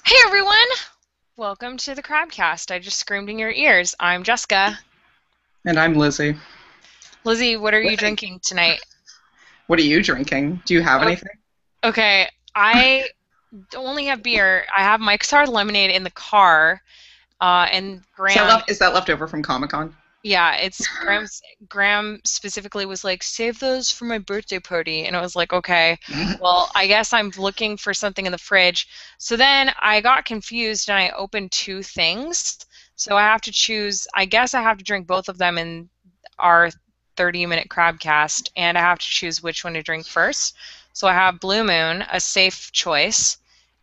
Hey everyone! Welcome to the Crabcast. I just screamed in your ears. I'm Jessica. And I'm Lizzy. Lizzy, what are you What drinking tonight? are you drinking? Do you have O- anything? Okay, I only have beer. I have Mike's Hard Lemonade in the car, and Graham. Is that left over from Comic Con? Yeah, it's Graham's. Graham specifically was like, "Save those for my birthday party," and I was like, "Okay, well, I guess I'm looking for something in the fridge." So then I got confused and I opened two things. So I have to choose. I guess I have to drink both of them in our 30-minute Crabcast, and I have to choose which one to drink first. So I have Blue Moon, a safe choice,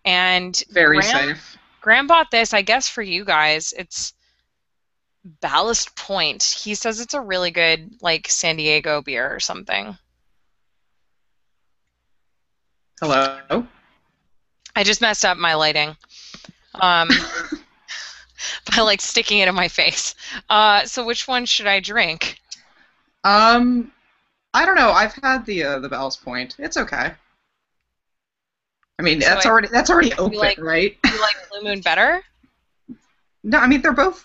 and Very safe. Graham bought this, I guess, for you guys. It's Ballast Point. He says it's a really good, like, San Diego beer or something. Hello? I just messed up my lighting um, by, like, sticking it in my face. So which one should I drink? um, I don't know. I've had the Ballast Point. It's okay. I mean, So that's already you open, like right? you like Blue Moon better? No, I mean they're both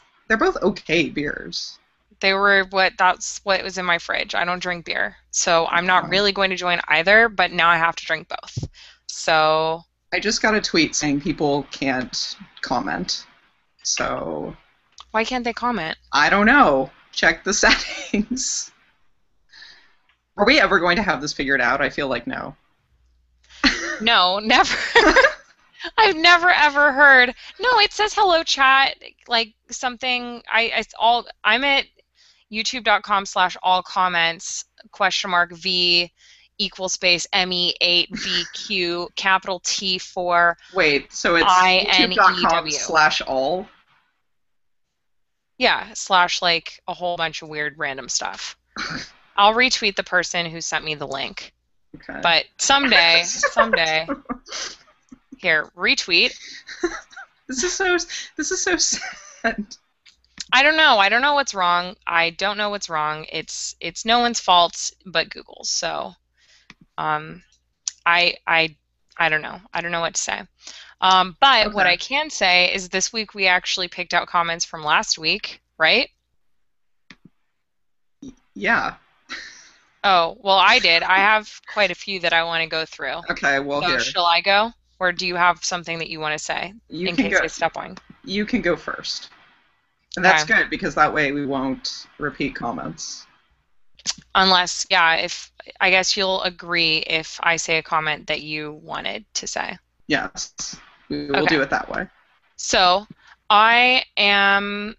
okay beers. They were that's what was in my fridge. I don't drink beer, so I'm not Uh, really going to join either, but now I have to drink both. So I just got a tweet saying people can't comment. So why can't they comment? I don't know. Check the settings. Are we ever going to have this figured out? I feel like no. No, never. I've never ever heard. No, it says hello chat, like something. I'm at youtube.com/all comments question mark V equal space ME8VQ capital T4 Wait, so it's INEW. youtube.com/all? Yeah, slash like a whole bunch of weird random stuff. I'll retweet the person who sent me the link. Okay. But someday, here, retweet. This is so this is so sad. I don't know. I don't know what's wrong. I don't know what's wrong. It's no one's fault but Google's. So, um, I I I don't know. I don't know what to say. But what Okay. I can say is this week we actually picked out comments from last week, right? Yeah. Oh, well, I did. I have quite a few that I want to go through. Okay, well So, here. shall I go? Or do you have something that you want to say You in can case go I step on? you can go first. And that's Okay. good because that way we won't repeat comments. Unless, yeah, if I guess you'll agree if I say a comment that you wanted to say. Yes. We will Okay. do it that way. So I am,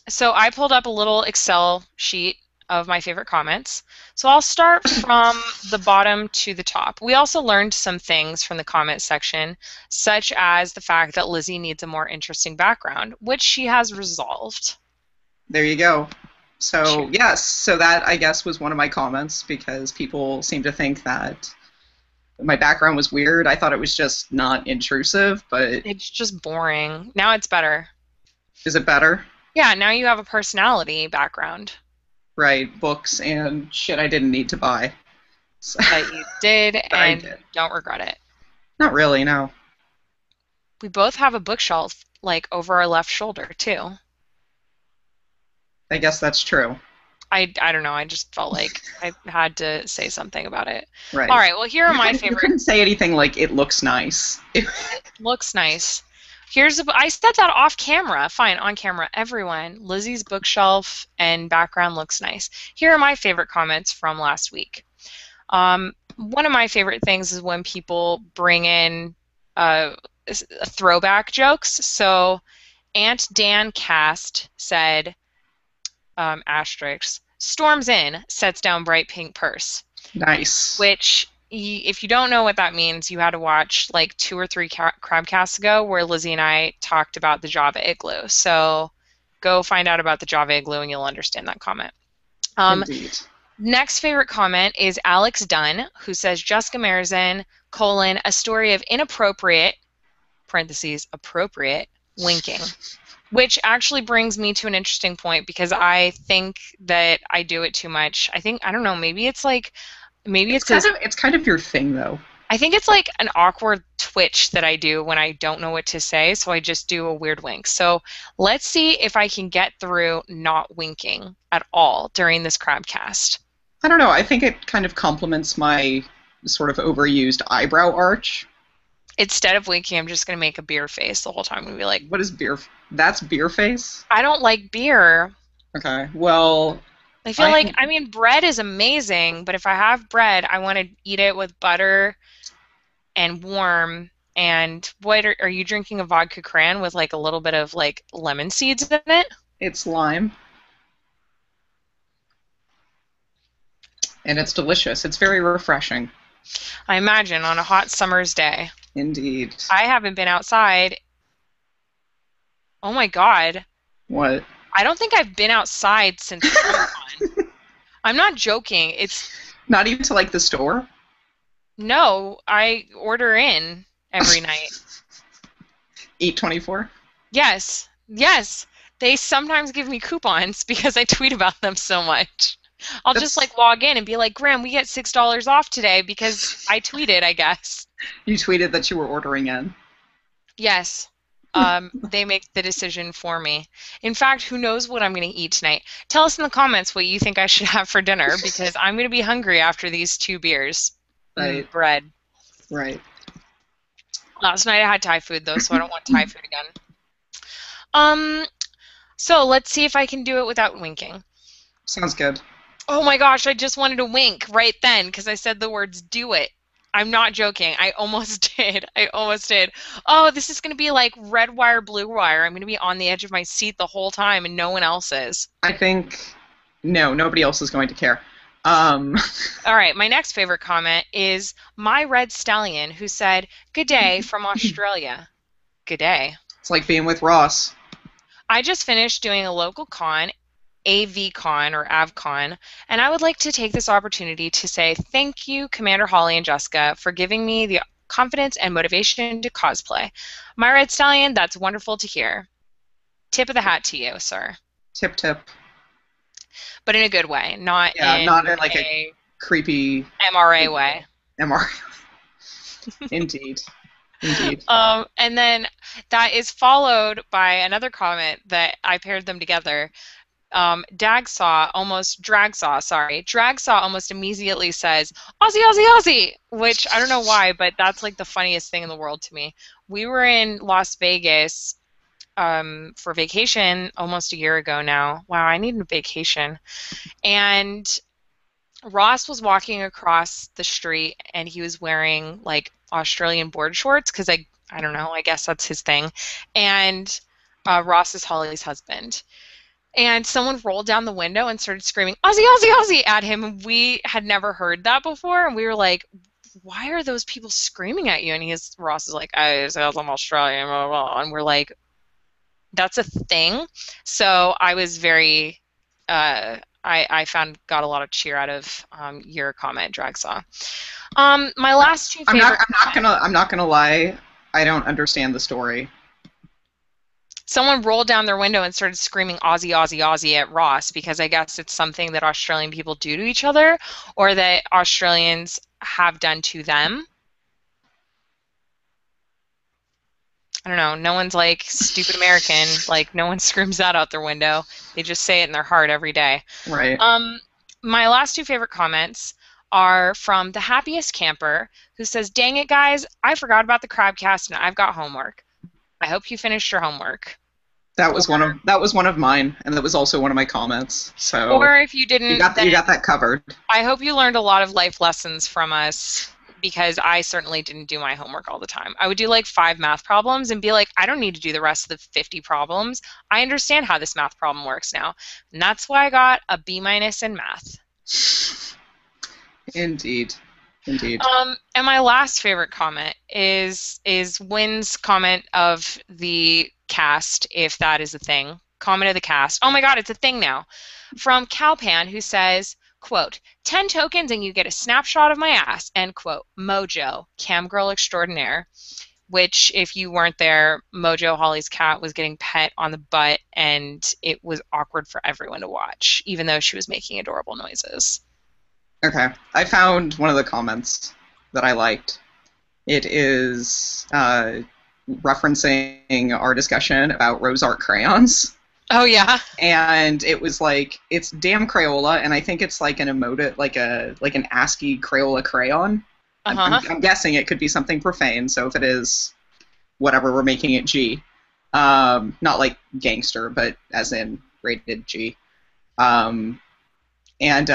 so I pulled up a little Excel sheet of my favorite comments. So I'll start from the bottom to the top. We also learned some things from the comment section, such as the fact that Lizzy needs a more interesting background, which she has resolved. There you go. So, Cheers. yes, so that I guess was one of my comments because people seem to think that my background was weird. I thought it was just not intrusive, but It's just boring. Now it's better. is it better? Yeah, now you have a personality background Right, books and shit I didn't need to buy. So, that you did that I and did. you don't regret it. Not really, no. We both have a bookshelf like over our left shoulder too. I guess that's true. I don't know. I just felt like I had to say something about it. All Right. right. Well, here are my You favorite. couldn't say anything like it looks nice. It looks nice. I said that off camera. Fine, on camera. Everyone, Lizzie's bookshelf and background looks nice. Here are my favorite comments from last week. One of my favorite things is when people bring in throwback jokes. So Aunt Dan Cast said, asterisk, storms in, sets down bright pink purse, Nice. which if you don't know what that means, you had to watch like 2 or 3 Crabcasts ago where Lizzy and I talked about the Java Igloo. So go find out about the Java Igloo and you'll understand that comment. Um, Indeed. Next favorite comment is Alex Dunn, who says Jessica Marzin, a story of inappropriate, parentheses, appropriate, winking. Which actually brings me to an interesting point because I think that I do it too much. I don't know, maybe it's like, maybe It's it's a, kind of your thing though. I think it's like an awkward twitch that I do when I don't know what to say, so I just do a weird wink. So let's see if I can get through not winking at all during this Crabcast. I don't know. I think it kind of complements my sort of overused eyebrow arch. Instead of winking, I'm just going to make a beer face the whole time and be like, What is beer? That's beer face? I don't like beer. Okay. Well, I feel like, I'm. I mean, bread is amazing, but if I have bread, I want to eat it with butter and warm. And what are you drinking a vodka cran with like a little bit of like lemon seeds in it? It's lime, and it's delicious. It's very refreshing. I imagine on a hot summer's day. Indeed. I haven't been outside. Oh my God. What? I don't think I've been outside since Comic-Con. I'm not joking. It's Not even to like the store? no, I order in every night. 824? Yes. Yes. They sometimes give me coupons because I tweet about them so much. I'll just That's like log in and be like, Graham, we get $6 off today because I tweeted, I guess. You tweeted that you were ordering in. Yes. They make the decision for me. In fact, who knows what I'm going to eat tonight? Tell us in the comments what you think I should have for dinner because I'm going to be hungry after these 2 beers. Right. Bread. Right. Last night I had Thai food though, so I don't want Thai food again. Um, so let's see if I can do it without winking. Sounds good. Oh my gosh, I just wanted to wink right then because I said the words do it. I'm not joking. I almost did. I almost did. Oh, this is going to be like red wire, blue wire. I'm going to be on the edge of my seat the whole time and no one else is. I think no, nobody else is going to care. All right, my next favorite comment is my red stallion who said, "Good day from Australia." Good day. It's like being with Ross. I just finished doing a local con, AVCon or AvCon, and I would like to take this opportunity to say thank you, Commander Holly and Jessica, for giving me the confidence and motivation to cosplay. My red stallion, that's wonderful to hear. Tip of the hat to you, sir. Tip tip. But in a good way, not in Not in like a creepy MRA way. MR. Indeed. Indeed. And then that is followed by another comment that I paired them together. Dragsaw almost immediately says, Aussie, Aussie, Aussie, which I don't know why, but that's like the funniest thing in the world to me. We were in Las Vegas for vacation almost a year ago now. Wow, I need a vacation. And Ross was walking across the street and he was wearing like Australian board shorts because I don't know, I guess that's his thing. And Ross is Holly's husband. And someone rolled down the window and started screaming, Aussie, Aussie, Aussie at him. And we had never heard that before. And we were like, why are those people screaming at you? And Ross is like, I'm Australian, blah, blah, blah. And we're like, that's a thing. So I was very, I got a lot of cheer out of your comment, Dragsaw. My last two favorite. I'm not gonna lie. I don't understand the story. Someone rolled down their window and started screaming Aussie, Aussie, Aussie at Ross because I guess it's something that Australian people do to each other or that Australians have done to them. I don't know. No one's like, stupid American. Like, no one screams that out their window. They just say it in their heart every day. Right. My last two favorite comments are from the happiest camper who says, dang it, guys, I forgot about the Crabcast and I've got homework. I hope you finished your homework. That was one of mine, and that was also one of my comments. So or if you didn't, you got that covered. I hope you learned a lot of life lessons from us because I certainly didn't do my homework all the time. I would do like 5 math problems and be like, I don't need to do the rest of the 50 problems. I understand how this math problem works now. And that's why I got a B- in math. Indeed. Indeed. And my last favorite comment is Wynn's comment of the cast, if that is a thing. Comment of the cast. Oh my god, it's a thing now. From Calpan, who says, quote, 10 tokens and you get a snapshot of my ass, end quote. Mojo, camgirl extraordinaire. Which, if you weren't there, Mojo, Holly's cat, was getting pet on the butt, and it was awkward for everyone to watch, even though she was making adorable noises. Okay. I found one of the comments that I liked. It is referencing our discussion about rose art crayons. Oh yeah. And it was like, it's damn Crayola, and I think it's like an emote, like an ASCII Crayola crayon. Uh-huh. I'm guessing it could be something profane, so if it is, whatever, we're making it G. Not like gangster, but as in rated G. Um, and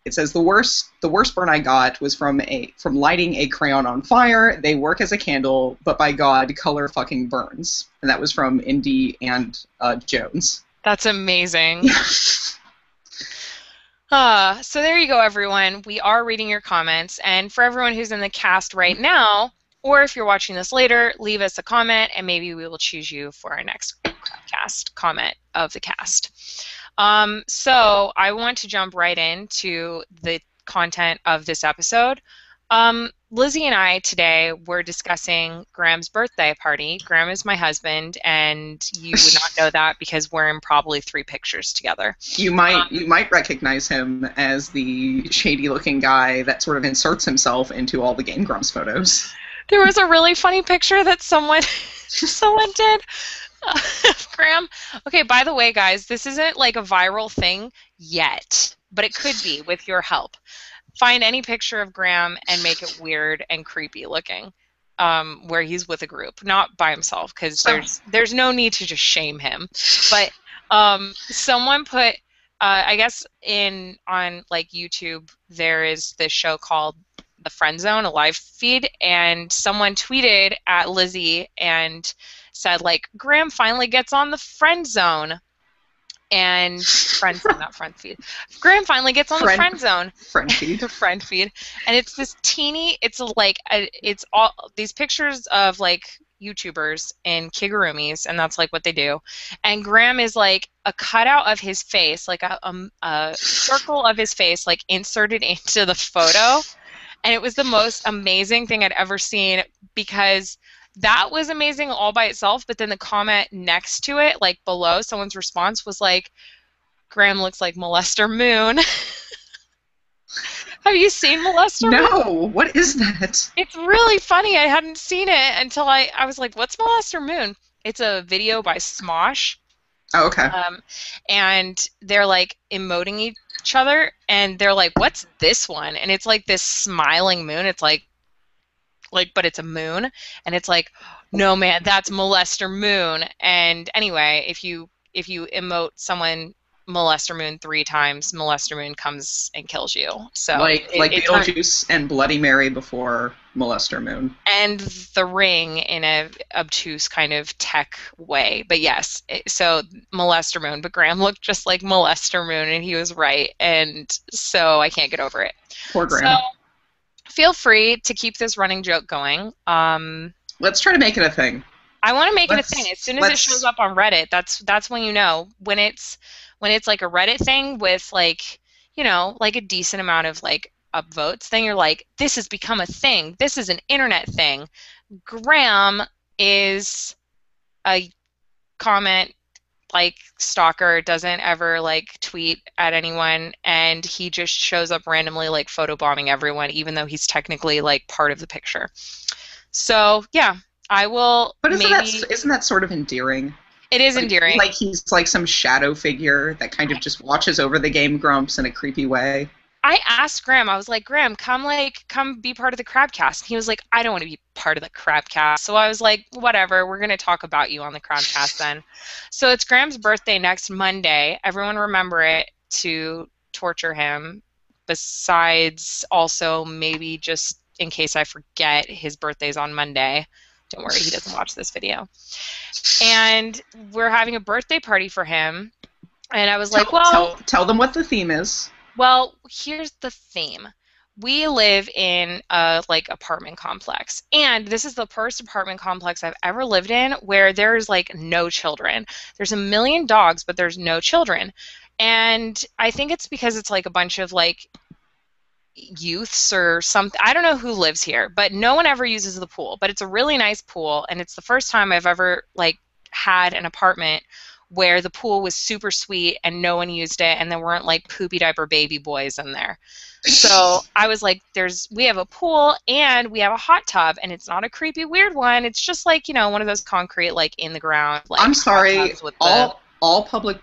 it says the worst burn I got was from lighting a crayon on fire. They work as a candle, but by God, color fucking burns. And that was from Indy and Jones. That's amazing. So there you go, everyone. We are reading your comments. And for everyone who's in the cast right now, or if you're watching this later, leave us a comment and maybe we will choose you for our next Crabcast comment of the cast. So I want to jump right into the content of this episode. Lizzy and I today were discussing Graham's birthday party. Graham is my husband, and you would not know that because we're in probably 3 pictures together. You might recognize him as the shady-looking guy that sort of inserts himself into all the Game Grumps photos. There was a really funny picture that someone did of Graham. Okay, by the way, guys, this isn't like a viral thing yet, but it could be with your help. Find any picture of Graham and make it weird and creepy looking, where he's with a group, not by himself, because there's no need to just shame him. But someone put, I guess on like YouTube, there is this show called The Friend Zone, a live feed, and someone tweeted at Lizzy and said like, Graham finally gets on the friend zone. And friend zone, not friend feed. Graham finally gets on the friend zone. Friend feed. The friend feed. And it's this teeny, it's like, it's all these pictures of like YouTubers in kigurumis, and that's like what they do. And Graham is like a cutout of his face, like a circle of his face, like inserted into the photo. And it was the most amazing thing I'd ever seen, because that was amazing all by itself, but then the comment next to it, like below, someone's response was like, Graham looks like Molester Moon. Have you seen Molester Moon? No, what is that? It's really funny. I hadn't seen it until I was like, what's Molester Moon? It's a video by Smosh. Oh, okay. And they're like emoting each other, and they're like, what's this one? And it's like this smiling moon. It's like, but it's a moon, and it's like, no man, that's Molester Moon. And anyway, if you emote someone Molester Moon 3 times, Molester Moon comes and kills you. So like Beetlejuice and Bloody Mary before Molester Moon. And The Ring in a obtuse kind of tech way. But yes, so Molester Moon, but Graham looked just like Molester Moon, and he was right, and so I can't get over it. Poor Graham. So, feel free to keep this running joke going. Let's try to make it a thing. I want to make it a thing. As soon as it shows up on Reddit, that's when you know. When it's like a Reddit thing with like, you know, like a decent amount of like upvotes, then you're like, this has become a thing. This is an internet thing. Graham is a comment like stalker, doesn't ever like tweet at anyone, and he just shows up randomly like photobombing everyone, even though he's technically like part of the picture. So yeah, I will. But isn't that sort of endearing? It is endearing. Like he's like some shadow figure that kind of just watches over the Game Grumps in a creepy way. I asked Graham, I was like, Graham, come be part of the Crabcast. And he was like, I don't want to be part of the Crabcast. So I was like, whatever, we're going to talk about you on the Crabcast then. So it's Graham's birthday next Monday. Everyone remember it to torture him. Besides, also, maybe just in case I forget, his birthday's on Monday. Don't worry, he doesn't watch this video. And we're having a birthday party for him. And I was like, well... Tell them what the theme is. Well, here's the theme. We live in a like apartment complex, and this is the first apartment complex I've ever lived in where there's like no children. There's a million dogs, but there's no children. And I think it's because it's like a bunch of like youths or something. I don't know who lives here, but no one ever uses the pool. But it's a really nice pool, and it's the first time I've ever like had an apartment where the pool was super sweet and no one used it, and there weren't like poopy diaper baby boys in there. So I was like, we have a pool and we have a hot tub, and it's not a creepy weird one. It's just like, one of those concrete, like in the ground, I'm like hot sorry, tubs with the all public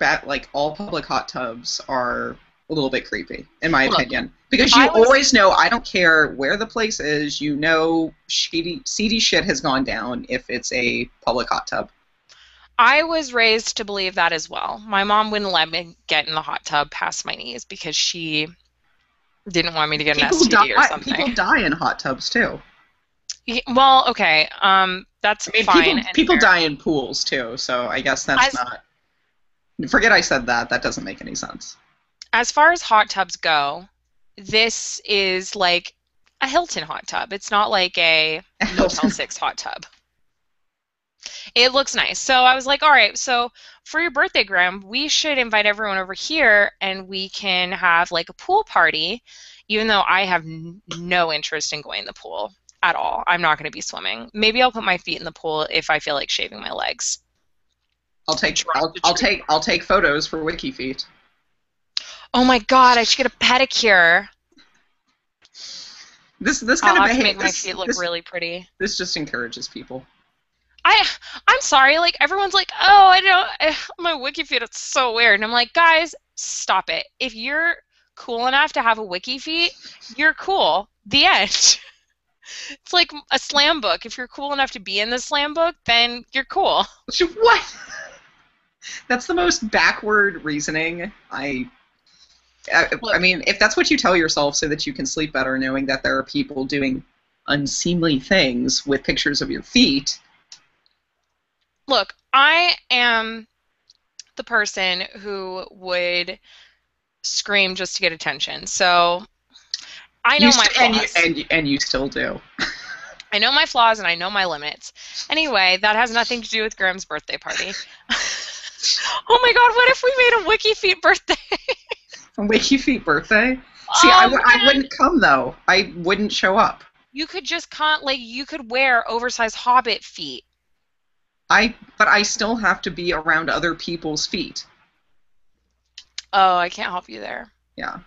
all public hot tubs are a little bit creepy, in my look. opinion. Because you always know, I don't care where the place is, seedy shit has gone down if it's a public hot tub. I was raised to believe that as well. My mom wouldn't let me get in the hot tub past my knees because she didn't want me to get an STD or something. People die in hot tubs too. Well, okay, that's fine. People die in pools too, so I guess that's not. Forget I said that. That doesn't make any sense. As far as hot tubs go, this is like a Hilton hot tub. It's not like a Motel 6 hot tub. It looks nice. So I was like, all right, so for your birthday, Graham, we should invite everyone over here and we can have like a pool party, even though I have no interest in going in the pool at all. I'm not going to be swimming. Maybe I'll put my feet in the pool if I feel like shaving my legs. I'll take photos for Wiki Feet. Oh my god, I should get a pedicure. This kind of make my feet look really pretty. This just encourages people. I'm sorry, like everyone's like, oh, I know my Wiki Feet, it's so weird, and I'm like, guys, stop it. If you're cool enough to have a Wiki Feet, you're cool. The end. It's like a slam book. If you're cool enough to be in the slam book, then you're cool. What? That's the most backward reasoning. I mean, if that's what you tell yourself so that you can sleep better, knowing that there are people doing unseemly things with pictures of your feet. Look, I am the person who would scream just to get attention. So I know my flaws. And you still do. I know my flaws and I know my limits. Anyway, that has nothing to do with Graham's birthday party. Oh my god, what if we made a Wiki Feet birthday? A Wiki Feet birthday? See, I wouldn't come, though. I wouldn't show up. You could just you could wear oversized Hobbit feet. But I still have to be around other people's feet. Oh, I can't help you there. Yeah.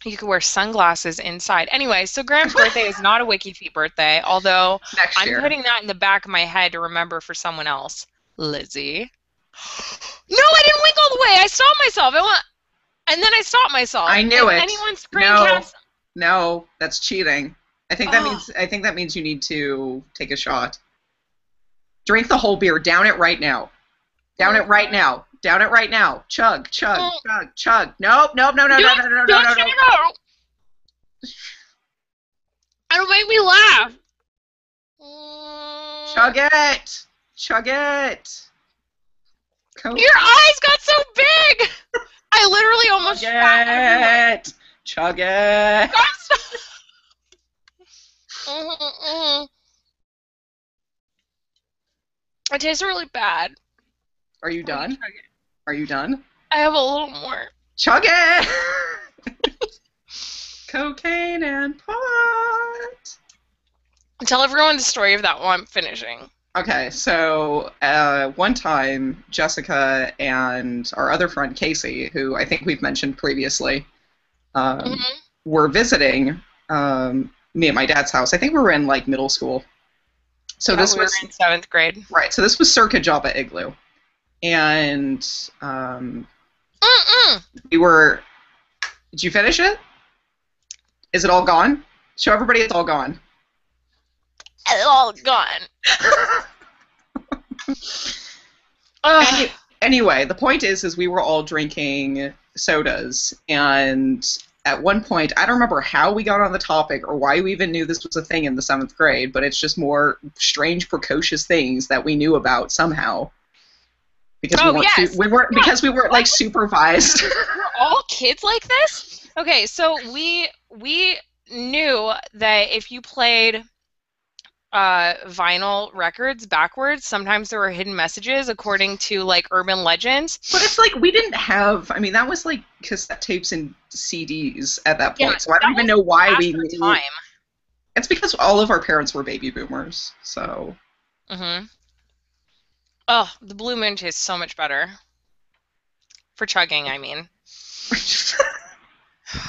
You could wear sunglasses inside. Anyway, so Graham's birthday is not a Wiki Feet birthday, although Next year. I'm putting that in the back of my head to remember for someone else. Lizzy. No, I didn't wink all the way. I stopped myself. And then I stopped myself. I knew it. Anyone screencast? No, that's cheating. I think that means you need to take a shot. Drink the whole beer. Down it right now. Down it right now. Down it right now. Chug, chug, chug, chug. Nope. No. Don't make me laugh. Chug it. Chug it. Your eyes got so big. I literally almost shat. Chug it. It tastes really bad. Are you done? Are you done? I have a little more. Chug it! Cocaine and pot. Tell everyone the story of that while I'm finishing. Okay, so one time, Jessica and our other friend Casey, who I think we've mentioned previously, were visiting me at my dad's house. I think we were in like middle school. So this was in 7th grade. Right. So this was circa Java Igloo, and we were. Did you finish it? Is it all gone? Show everybody it's all gone. It's all gone. Anyway, the point is we were all drinking sodas, and at one point, I don't remember how we got on the topic or why we even knew this was a thing in the 7th grade, but it's just more strange, precocious things that we knew about somehow. Because we weren't like supervised. We're all kids like this? Okay, so we knew that if you played vinyl records backwards, sometimes there were hidden messages according to like urban legends. But it's like we didn't have, I mean, that was like cassette tapes and CDs at that point, so I don't even know why we knew. Time. It's because all of our parents were baby boomers, so. Oh, the Blue Moon tastes so much better. For chugging, I mean. We'll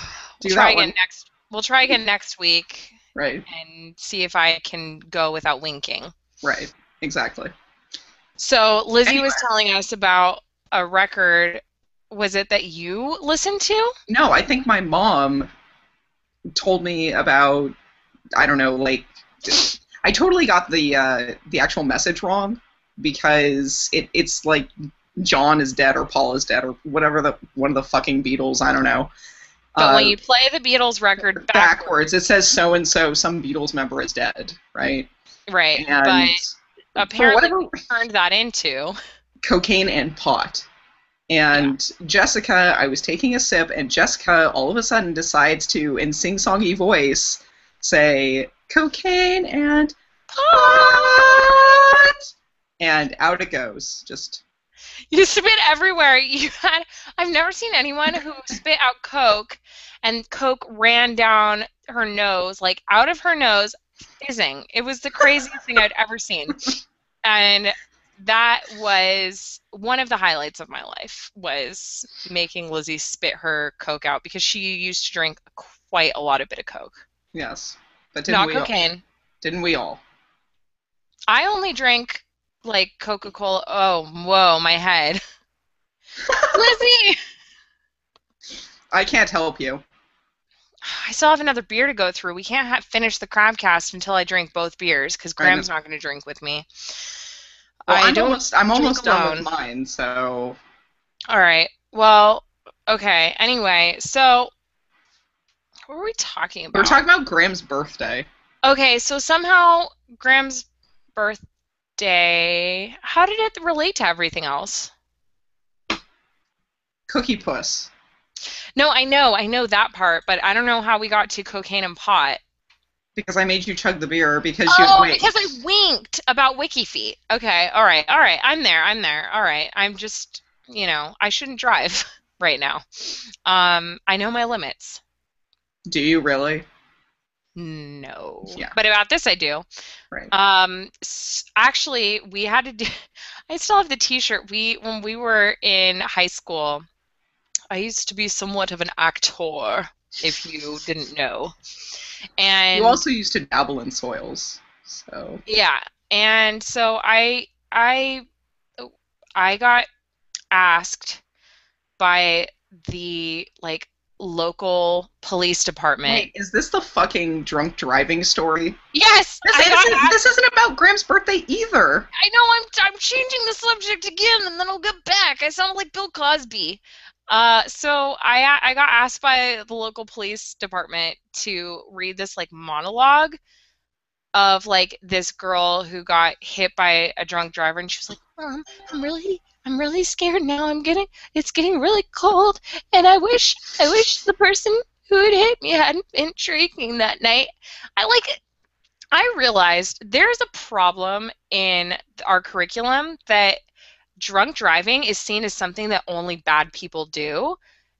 Do try that again one. next. We'll try again next week Right. and see if I can go without winking. Right. Exactly. So Lizzy Anyway, was telling us about a record. Was it that you listened to? no, I think my mom told me about, I don't know, like, I totally got the actual message wrong because it's like John is dead or Paul is dead or whatever, the one of the fucking Beatles, I don't know. But when Uh, you play the Beatles record backwards, backwards, it says so and so, some Beatles member is dead, right? right? But And for apparently whatever, we turned that into. cocaine and pot. Yeah. And Jessica, I was taking a sip, and Jessica all of a sudden decides to, in sing-songy voice, say, cocaine and pot! And out it goes. Just, You spit everywhere. You had. I've never seen anyone who spit out Coke, and Coke ran down her nose, like out of her nose, fizzing. It was the craziest thing I'd ever seen, and that was one of the highlights of my life. Was making Lizzy spit her Coke out because she used to drink quite a lot of bit of Coke, yes. But didn't not we all? cocaine. Didn't we all? I only drink like Coca-Cola. Oh, whoa, my head. Lizzy! I can't help you. I still have another beer to go through. We can't finish the Crabcast until I drink both beers because I know. Graham's not going to drink with me. Well, I don't I'm drink almost done with alone. mine, so All right. Well, okay. Anyway, so what were we talking we were about? talking about Graham's birthday. Okay, so somehow Graham's birthday, how did it relate to everything else? Cookie Puss. No, I know that part, but I don't know how we got to cocaine and pot. Because I made you chug the beer because you Oh, wait. because I winked about Wiki Feet. Okay, all right. I'm there. All right. I'm just, I shouldn't drive right now. I know my limits. Do you really? No, Yeah, but about this I do. right. Actually, we had to do. I still have the T-shirt. When we were in high school, I used to be somewhat of an actor, if you didn't know, You and also used to dabble in soils, so yeah, and so I got asked by the like local police department. wait, is this the fucking drunk driving story? Yes, I got This asked. isn't about Graham's birthday either. I know I'm changing the subject again, and then I'll get back. I sound like Bill Cosby. So I got asked by the local police department to read this like monologue of like this girl who got hit by a drunk driver, and she was like, I'm really scared now. It's getting really cold, and I wish the person who had hit me hadn't been drinking that night. I realized there's a problem in our curriculum that drunk driving is seen as something that only bad people do,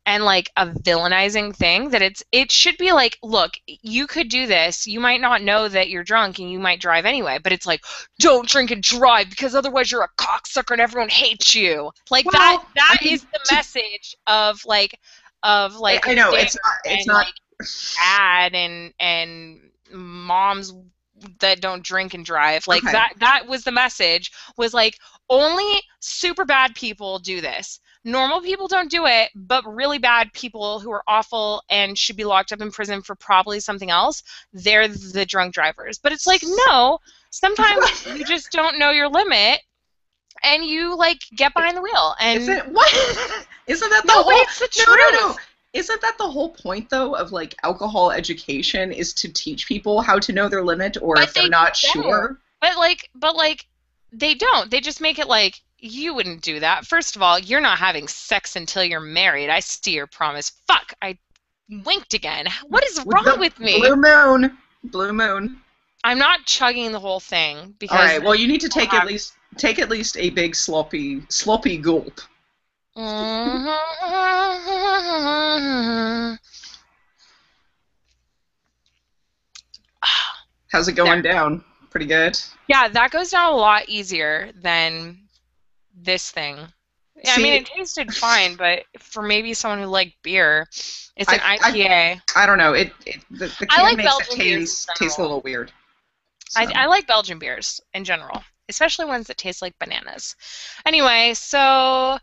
and like a villainizing thing that it should be like, look, you could do this, you might not know that you're drunk and you might drive anyway, but it's like, don't drink and drive because otherwise you're a cocksucker and everyone hates you. Like Well, I that mean, is the message of like I know dare it's and not. like ad and moms that don't drink and drive, like Okay. that was the message, was like, only super bad people do this. Normal people don't do it, but really bad people who are awful and should be locked up in prison for probably something else, they're the drunk drivers. But it's like, no, sometimes you just don't know your limit and you like get behind the wheel and Isn't what? Isn't that the no, but whole? it's the No. truth. Isn't that the whole point though of like alcohol education is to teach people how to know their limit, or But if they're they not don't. sure? But like they don't. They just make it like you wouldn't do that. First of all, you're not having sex until you're married. I see your promise. Fuck, I winked again. What is With wrong the with me? blue moon, blue moon. I'm not chugging the whole thing All because right. then Well, you need to I'll have. take at least a big sloppy gulp. How's it There. going down? Pretty good. Yeah, that goes down a lot easier than this thing. I mean, See, it tasted fine, but for maybe someone who liked beer, it's an I, I, IPA. I don't know. The I can like makes it Belgian beers in taste a general. little weird. I So like Belgian beers in general, especially ones that taste like bananas. Anyway, so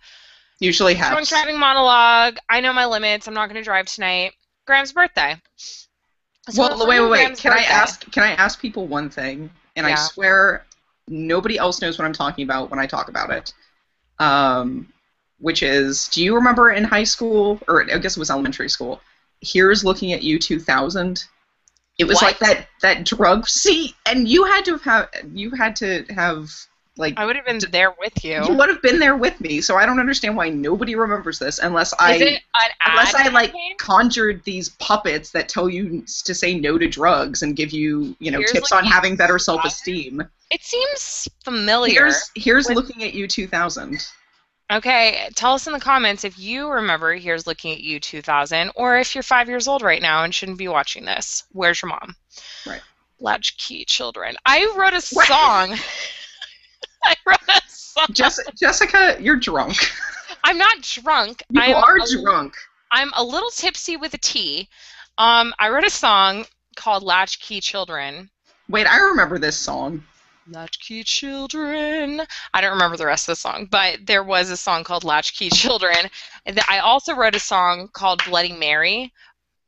usually drunk Hefts. driving monologue. I know my limits. I'm not going to drive tonight. Graham's birthday. So Well, for wait, me, wait, wait. Graham's birthday. Can I ask people one thing? And I Yeah. swear nobody else knows what I'm talking about when I talk about it. Um, which is, do you remember in high school, or I guess it was elementary school, Here's Looking at You 2000? It was What? like that drug. See, and you had to have like I would have been there with you you. would have been there with me, so I don't understand why nobody remembers this Is it an unless ad I like campaign? conjured these puppets that tell you to say no to drugs and give you, Here's tips looking on at having better 2000. self-esteem. It seems familiar. Here's With Looking at You 2000. Okay, tell us in the comments if you remember Here's Looking at You 2000, or if you're 5 years old right now and shouldn't be watching this. Where's your mom? Right. Latchkey Children. I wrote a What? song. I wrote a song. Jessica, you're drunk. I'm not drunk. You are drunk. I'm a little tipsy with a T. I wrote a song called Latchkey Children. Wait, I remember this song. Latchkey Children. I don't remember the rest of the song, but there was a song called Latchkey Children. And I also wrote a song called Bloody Mary.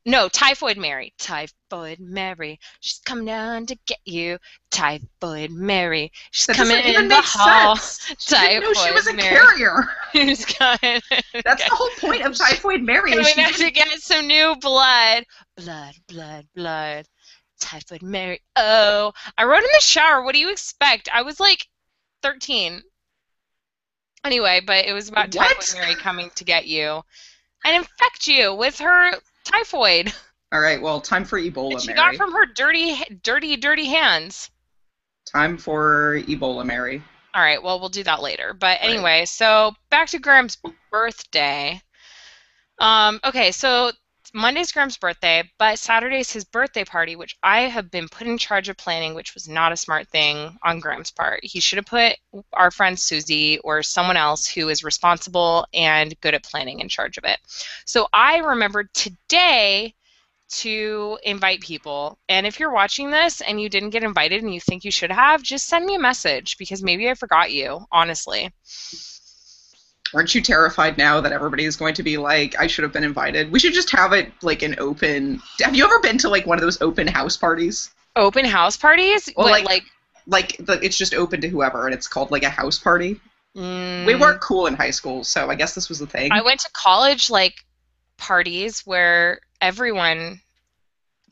No, Typhoid Mary. Typhoid Mary. She's coming down to get you. Typhoid Mary. She's That coming doesn't even in the make hall. sense. She didn't know she was a Typhoid Mary. carrier. Who's coming? That's the whole point of Typhoid Mary. Coming out to get some new blood. Blood, blood, blood. Typhoid Mary. Oh, I wrote in the shower. What do you expect? I was like 13. Anyway, but it was about What? Typhoid Mary coming to get you and infect you with her typhoid. All right, well, time for Ebola, And she Mary. got from her dirty, dirty, dirty hands. Time for Ebola, Mary. All right, well, we'll do that later. But anyway, so back to Graham's birthday. Okay, so Monday's Graham's birthday, but Saturday's his birthday party, which I have been put in charge of planning, which was not a smart thing on Graham's part. He should have put our friend Susie or someone else who is responsible and good at planning in charge of it. So I remembered today to invite people. And if you're watching this and you didn't get invited and you think you should have, just send me a message because maybe I forgot you, honestly. Aren't you terrified now that everybody is going to be like, I should have been invited? We should just have it like an open. Have you ever been to like one of those open house parties? Open house parties? Well, What, it's just open to whoever, and it's called like a house party. mm, We weren't cool in high school, so I guess this was the thing. I went to college parties where everyone.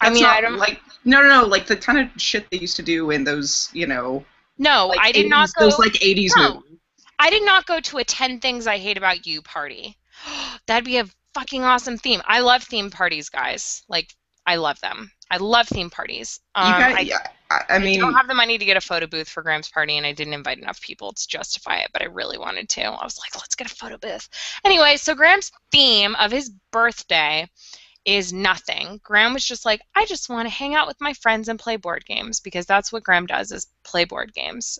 That's I mean, not, I don't. no, like the kind of shit they used to do in those, No, like I did 80s, not go. those like 80s No, movies. I did not go to a 10 Things I Hate About You party. That'd be a fucking awesome theme. I love theme parties, guys. Like, I love them. I love theme parties. Yeah, I mean, I don't have the money to get a photo booth for Graham's party, and I didn't invite enough people to justify it, but I really wanted to. I was like, let's get a photo booth. Anyway, so Graham's theme of his birthday is nothing. Graham was just like, I just want to hang out with my friends and play board games because that's what Graham does is play board games.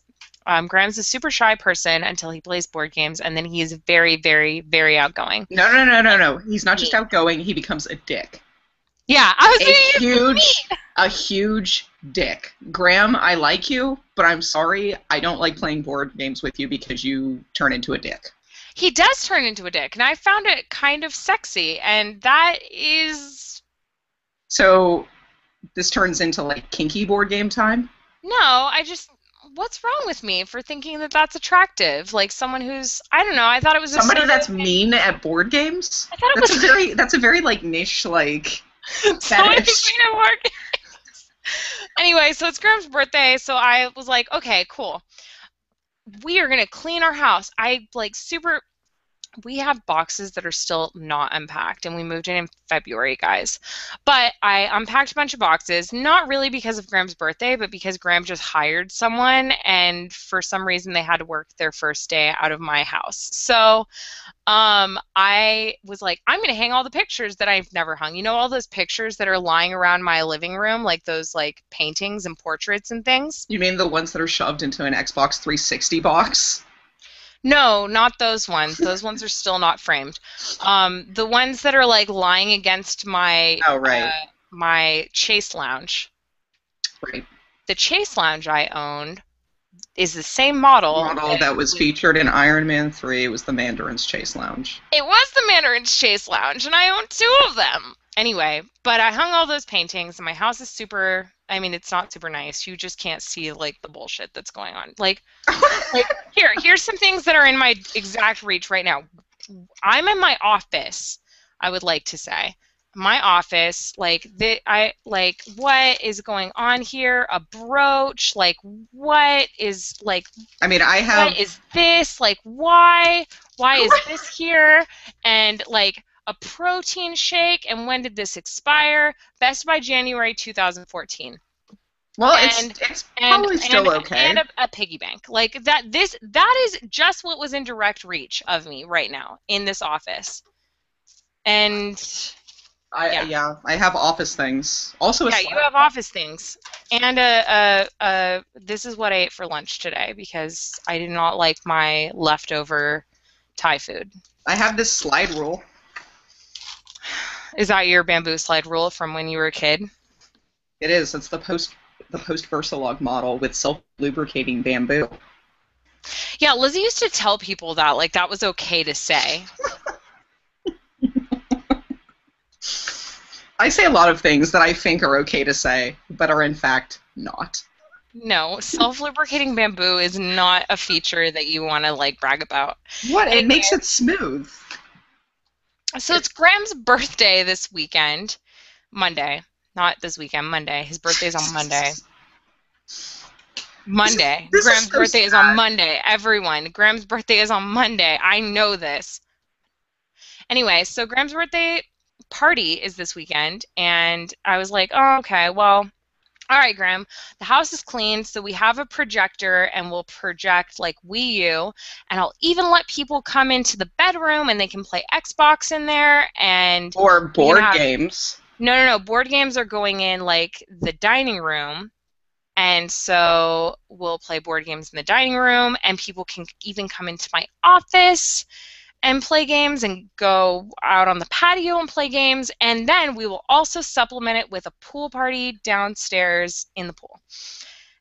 Graham's a super shy person until he plays board games, and then he is very, very, very outgoing. No. He's not just outgoing. He becomes a dick. Yeah, I was a huge dick. Graham, I like you, but I'm sorry, I don't like playing board games with you because you turn into a dick. He does turn into a dick, and I found it kind of sexy, and that is... So, this turns into, like, kinky board game time? No, what's wrong with me for thinking that that's attractive? Like someone who's, I don't know, I thought it was somebody that's mean at board games? I thought that's a very, like, niche, like, fetish. Anyway, so it's Graham's birthday, so I was like, okay, cool. We are going to clean our house. We have boxes that are still not unpacked, and we moved in February, guys. But I unpacked a bunch of boxes, not really because of Graham's birthday, but because Graham just hired someone, and for some reason they had to work their first day out of my house. So I was like, I'm going to hang all the pictures that I've never hung. You know, all those pictures that are lying around my living room, like those like paintings and portraits and things? You mean the ones that are shoved into an Xbox 360 box? No, not those ones. Those ones are still not framed. The ones that are like lying against Oh, right, my Chase Lounge. right. The Chase Lounge I owned is the same model Model that that was was. featured in Iron Man 3 was the Mandarin's Chase Lounge. It was the Mandarin's Chase Lounge, and I own two of them. Anyway, but I hung all those paintings, and my house is super. I mean, it's not super nice. You just can't see like the bullshit that's going on. Like here's some things that are in my exact reach right now. I'm in my office, I would like to say. My office, like I like what is going on here? A brooch, like what is like I mean, I what have. is this? Like why? Why is this here? And like a protein shake, and when did this expire? Best by January 2014. Well, And it's and probably and still and okay. a piggy bank like that is just what was in direct reach of me right now in this office. And I yeah, yeah, I have office things. Also a yeah, you slide. have office things. And this is what I ate for lunch today because I did not like my leftover Thai food. I have this slide rule. Is that your bamboo slide rule from when you were a kid? It is. It's the post Versalog model with self lubricating bamboo. Yeah, Lizzie used to tell people that like that was okay to say. I say a lot of things that I think are okay to say, but are in fact not. No, self-lubricating bamboo is not a feature that you want to like brag about. What? It Anyway, makes it smooth. so it's It's Graham's birthday this weekend, Monday. Not this weekend, Monday. His birthday's on Monday. Monday. this is Graham's so birthday is on sad. Monday. Everyone, Graham's birthday is on Monday. I know this. Anyway, so Graham's birthday party is this weekend, and I was like, oh, okay, well, all right, Graham, the house is clean, so we have a projector and we'll project like Wii U, and I'll even let people come into the bedroom and they can play Xbox in there, and Or we can board have games. no, board games are going in like the dining room, and so we'll play board games in the dining room, and people can even come into my office and play games and go out on the patio and play games. And then we will also supplement it with a pool party downstairs in the pool.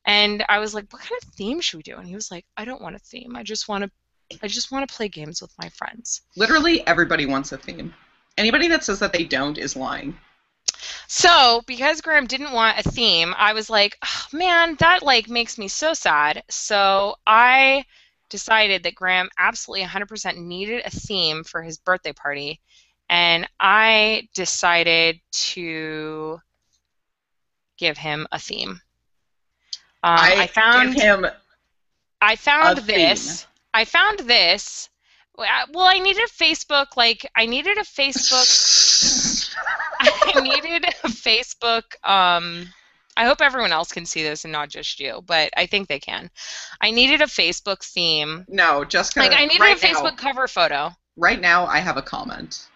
And I was like, what kind of theme should we do? And he was like, I don't want a theme. I just want to play games with my friends. Literally everybody wants a theme. Anybody that says that they don't is lying. So, because Graham didn't want a theme, I was like, oh, man, that like makes me so sad. So, I decided that Graham absolutely 100% needed a theme for his birthday party, and I decided to give him a theme. I I give found him I a found theme. this. I found this. Well, I needed a Facebook. Like, I needed a Facebook. I needed a Facebook. I hope everyone else can see this and not just you, but I think they can. I needed a Facebook theme. No, Like, Jessica, I needed a Facebook cover photo. right now I have a comment.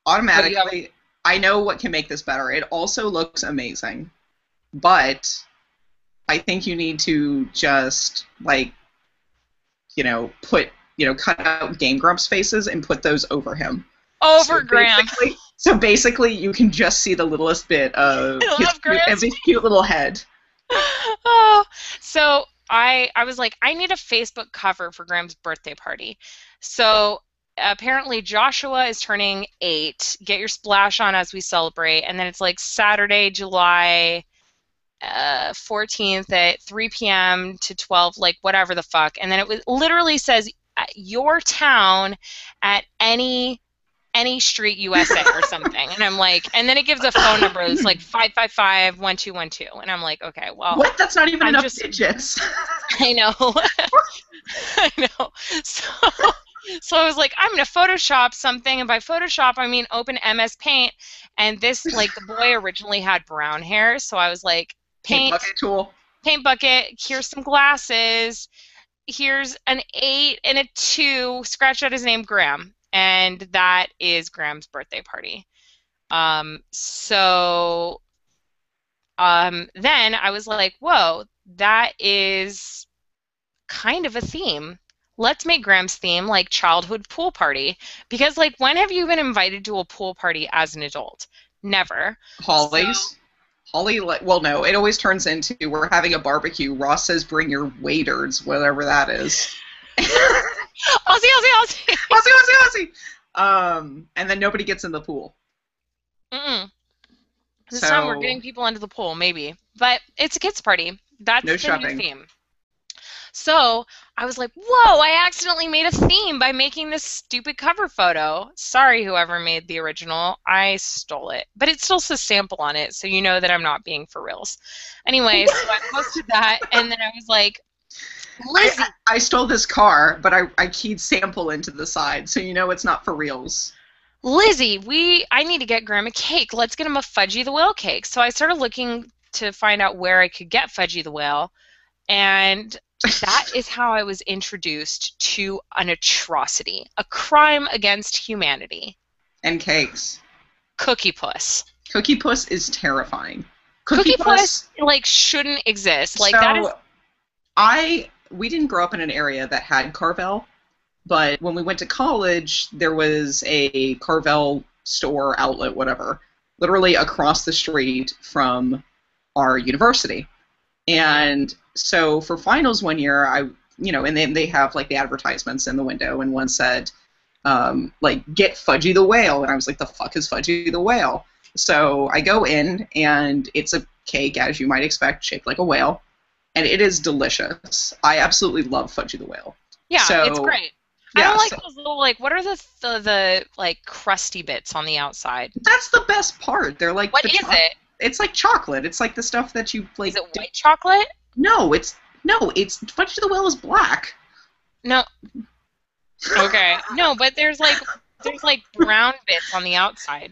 What do you have? Automatically, I know what can make this better. It also looks amazing. But I think you need to just like, put, cut out Game Grumps faces and put those over him. Over Graham. So basically, you can just see the littlest bit I love of Graham's. his cute little head. Oh, so I was like, I need a Facebook cover for Graham's birthday party. So apparently Joshua is turning 8. Get your splash on as we celebrate, and then it's like Saturday, July 14th at 3 p.m. to 12, like whatever the fuck. And then literally says your town at any street USA or something. And I'm like, and then it gives a phone number. It's like 555-1212. And I'm like, okay, well, What? That's not even I'm enough just, digits. I know. I know. So, so I was like, I'm going to Photoshop something. And by Photoshop, I mean open MS Paint. And this, like, the boy originally had brown hair. So I was like, Paint paint, bucket tool. paint bucket, here's some glasses. Here's an 8 and a 2. Scratch out his name, Graham. And that is Graham's birthday party. So then I was like, whoa, that is kind of a theme. let's make Graham's theme like childhood pool party. Because, like, when have you been invited to a pool party as an adult? Never. So, Holly's. Holly, well, no, it always turns into we're having a barbecue. Ross says bring your waders, whatever that is. Aussie, Aussie, Aussie. Aussie, Aussie, Aussie. And then nobody gets in the pool. Mm-mm. This time we're So, getting people into the pool, maybe. But it's a kids' party. That's no the new shoving. theme. So I was like, whoa, I accidentally made a theme by making this stupid cover photo. Sorry, whoever made the original. I stole it. But it still says sample on it, so you know that I'm not being for reals. Anyway, so I posted that, and then I was like, Lizzy. I stole this car, but I keyed sample into the side, so you know it's not for reals. Lizzy, I need to get Graham a cake. Let's get him a Fudgie the Whale cake. So I started looking to find out where I could get Fudgie the Whale, and that is how I was introduced to an atrocity, a crime against humanity. And cakes. Cookie Puss. Cookie Puss is terrifying. Cookie Puss, like, shouldn't exist. Like, that is... We didn't grow up in an area that had Carvel, but when we went to college, there was a Carvel store, outlet, whatever, literally across the street from our university. And so for finals one year, and then they have like the advertisements in the window, and one said, like, get Fudgie the Whale. And I was like, the fuck is Fudgie the Whale? So I go in, and it's a cake, as you might expect, shaped like a whale. And it is delicious. I absolutely love Fudgie the Whale. Yeah, so, it's great. Yeah, I don't like those little, like, what are the like, crusty bits on the outside? That's the best part. They're like... What is it? It's like chocolate. It's like the stuff that you, like... Is it white chocolate? No, it's Fudgie the Whale is black. No. Okay. No, but there's like brown bits on the outside.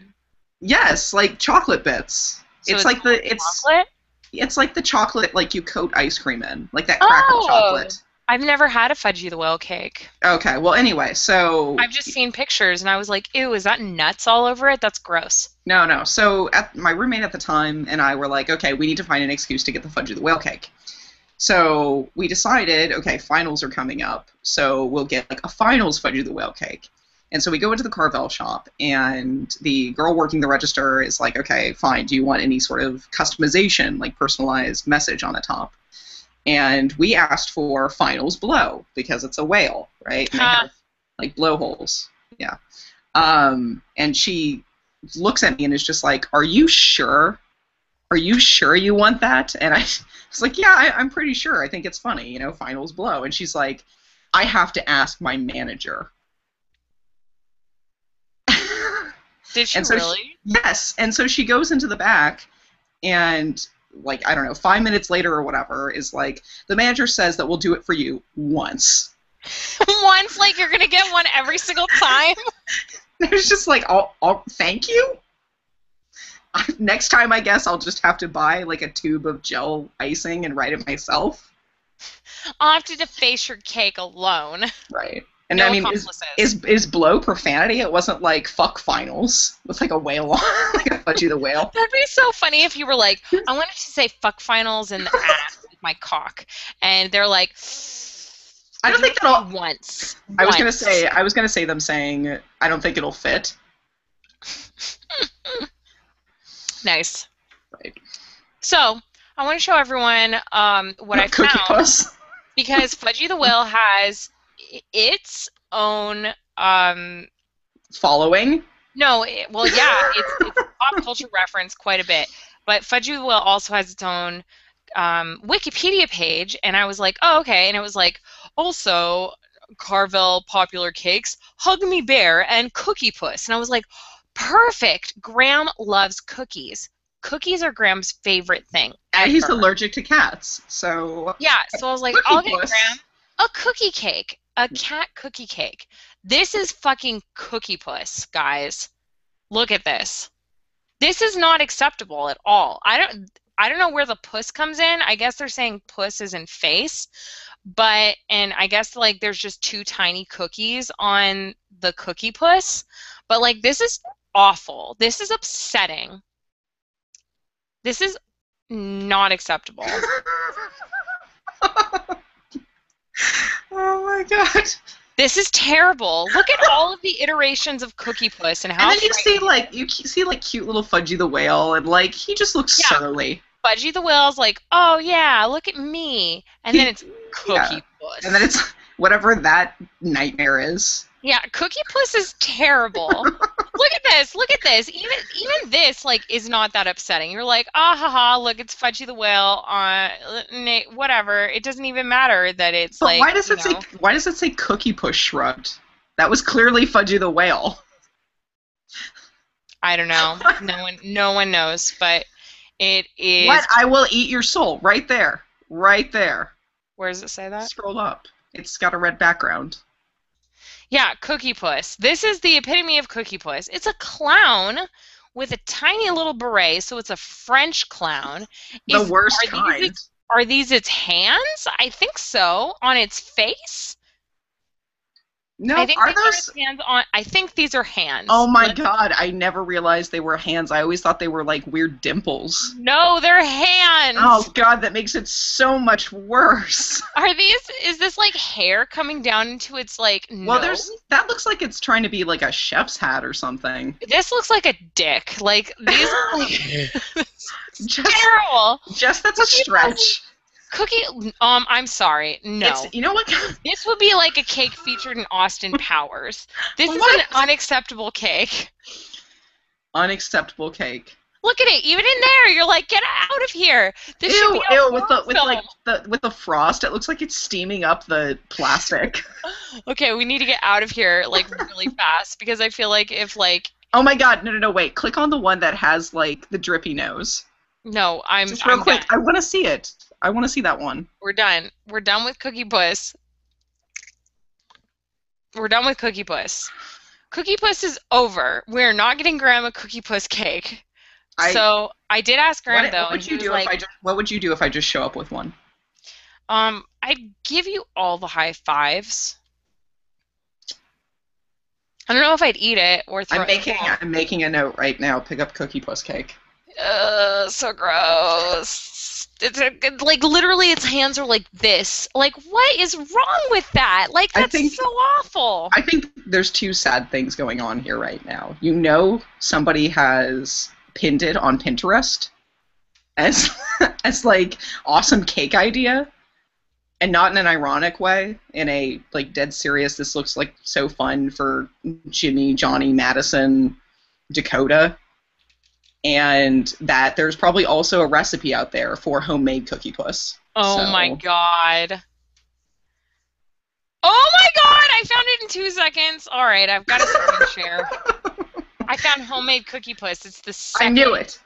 Yes, like chocolate bits. So it's like chocolate? It's like the chocolate like you coat ice cream in, like that cracker chocolate. I've never had a Fudgie the Whale cake. Okay, well anyway, so I've just seen pictures and I was like, ew, is that nuts all over it? That's gross. No. So my roommate at the time and I were like, okay, we need to find an excuse to get the Fudgie the Whale cake. So we decided, okay, finals are coming up, so we'll get like a finals Fudgie the Whale cake. And so we go into the Carvel shop, and the girl working the register is like, okay, fine, do you want any sort of customization, like personalized message on the top? And we asked for finals blow, because it's a whale, right? And they have, like, blowholes. Yeah. And she looks at me and is just like, are you sure? Are you sure you want that? And I was like, yeah, I'm pretty sure. I think it's funny, finals blow. And she's like, I have to ask my manager. Did she really? Yes. And so she goes into the back and, like, I don't know, 5 minutes later or whatever, is like, the manager says that we'll do it for you once. Once? Like, you're going to get one every single time? It was just like, I'll thank you? Next time, I guess I'll just have to buy, like, a tube of gel icing and write it myself. I'll have to deface your cake alone. Right. And no, I mean, is blow profanity? It wasn't like fuck finals with like a whale on, like a Fudgie the Whale. That'd be so funny if you were like, I wanted to say fuck finals in the ass with my cock, and they're like, I don't think that'll once. I was gonna say them saying, I don't think it'll fit. Nice. Right. So I want to show everyone what I Cookie found, Puss. because Fudgie the Whale has its own following. No, well, yeah, it's a pop culture reference quite a bit, but Fudgie the Whale also has its own Wikipedia page, and I was like, oh, okay, and it was like, also Carvel popular cakes, Hug Me Bear, and Cookie Puss, and I was like, perfect. Graham loves cookies. Cookies are Graham's favorite thing. And he's allergic to cats, so yeah. So I was like, I'll get Graham a cookie cake. A cat cookie cake. This is fucking Cookie Puss, guys. Look at this. This is not acceptable at all. I don't know where the puss comes in. I guess they're saying puss is in face, and I guess like there's just two tiny cookies on the Cookie Puss. But like this is awful. This is upsetting. This is not acceptable. Oh my god. This is terrible. Look at all of the iterations of Cookie Puss and how. And then you see like cute little Fudgie the Whale, and like he just looks surly. Fudgie the Whale's like, oh yeah, look at me, and then it's Cookie Puss. And then it's whatever that nightmare is. Yeah, Cookie Puss is terrible. Look at this. Look at this. Even this like is not that upsetting. You're like, ah ha ha, look, it's Fudgie the Whale. Whatever. It doesn't even matter that it's but like. Why does it say Cookie Puss shrugged? That was clearly Fudgie the Whale. I don't know. No one knows, but it is. What? I will eat your soul. Right there. Right there. Where does it say that? Scroll up. It's got a red background. Yeah, Cookie Puss. This is the epitome of Cookie Puss. It's a clown with a tiny little beret, so it's a French clown. The worst kind. Are these its hands? I think so. On its face? No, I think are those hands on? I think these are hands. Oh my god! I never realized they were hands. I always thought they were like weird dimples. No, they're hands. Oh god, that makes it so much worse. Are these? Is this like hair coming down into its like nose? Well, that looks like it's trying to be like a chef's hat or something. This looks like a dick. Like these are like terrible. Just that's a stretch. Cookie, I'm sorry. No. You know what? This would be like a cake featured in Austin Powers. This is an unacceptable cake. Unacceptable cake. Look at it. Even in there, you're like, get out of here. This should be ew, with the frost, it looks like it's steaming up the plastic. Okay, we need to get out of here like really fast because I feel like if like. Oh my god! No! Wait. Click on the one that has like the drippy nose. No, just real quick. I want to see it. I want to see that one. We're done. We're done with Cookie Puss. We're done with Cookie Puss. Cookie Puss is over. We're not getting Graham a Cookie Puss cake. So I did ask Graham though. What would you do if I just show up with one? I'd give you all the high fives. I don't know if I'd eat it or throw it. I'm making a note right now. Pick up Cookie Puss cake. So gross. It's like literally its hands are like this. Like what is wrong with that? Like that's so awful. I think there's two sad things going on here right now. You know somebody has pinned it on Pinterest as like awesome cake idea and not in an ironic way, in a like dead serious this looks like so fun for Jimmy, Johnny, Madison, Dakota. And that there's probably also a recipe out there for homemade Cookie Puss. Oh my god. Oh my god! I found it in 2 seconds. All right, I've got a screen share. I found homemade Cookie Puss. It's the second.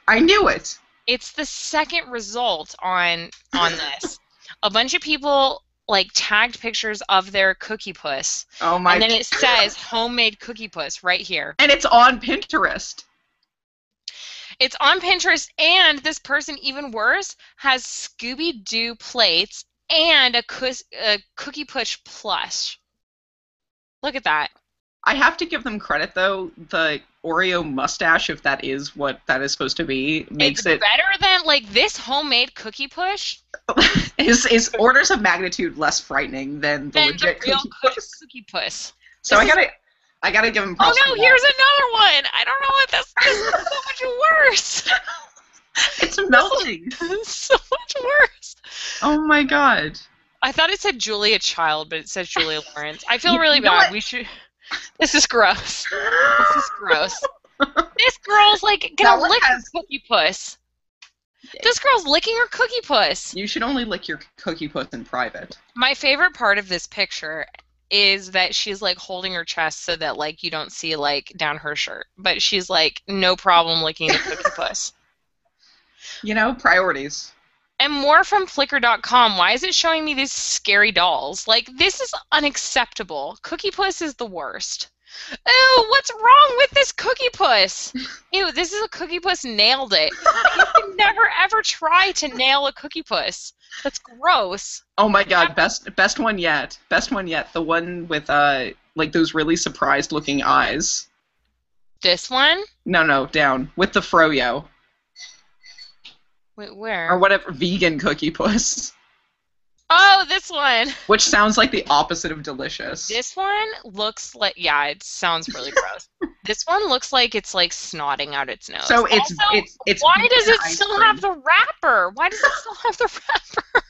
I knew it. It's the second result on this. A bunch of people like tagged pictures of their Cookie Puss. Oh my! And then it says homemade Cookie Puss right here. And it's on Pinterest. It's on Pinterest, and this person, even worse, has Scooby-Doo plates and a Cookie Puss plush. Look at that. I have to give them credit, though. The Oreo mustache, if that is what that is supposed to be, makes it better than like this homemade Cookie Puss. is orders of magnitude less frightening than the legit real Cookie Puss. So I gotta give him props. Oh no, here's another one. I don't know what this is so much worse. It's melting. So much worse. Oh my god. I thought it said Julia Child, but it says Julia Lawrence. I feel really bad. We should. This is gross. This is gross. This girl's like gonna lick her Cookie Puss. This girl's licking her Cookie Puss. You should only lick your Cookie Puss in private. My favorite part of this picture is that she's like holding her chest so that like you don't see like down her shirt, but she's like no problem licking the Cookie Puss. You know, priorities. And more from Flickr.com. Why is it showing me these scary dolls? Like, this is unacceptable. Cookie Puss is the worst. Ew, what's wrong with this Cookie Puss? Ew, this is a Cookie Puss nailed it. You can never ever try to nail a Cookie Puss. That's gross. Oh my god, best one yet. Best one yet. The one with like those really surprised looking eyes. This one? No, down. With the froyo. Wait, where? Or whatever, vegan Cookie Puss. Oh, this one. which sounds like the opposite of delicious. This one looks like, yeah, it sounds really gross. This one looks like it's like snotting out its nose. So Also, it's why does vegan it ice still have cream. the wrapper? Why does it still have the wrapper?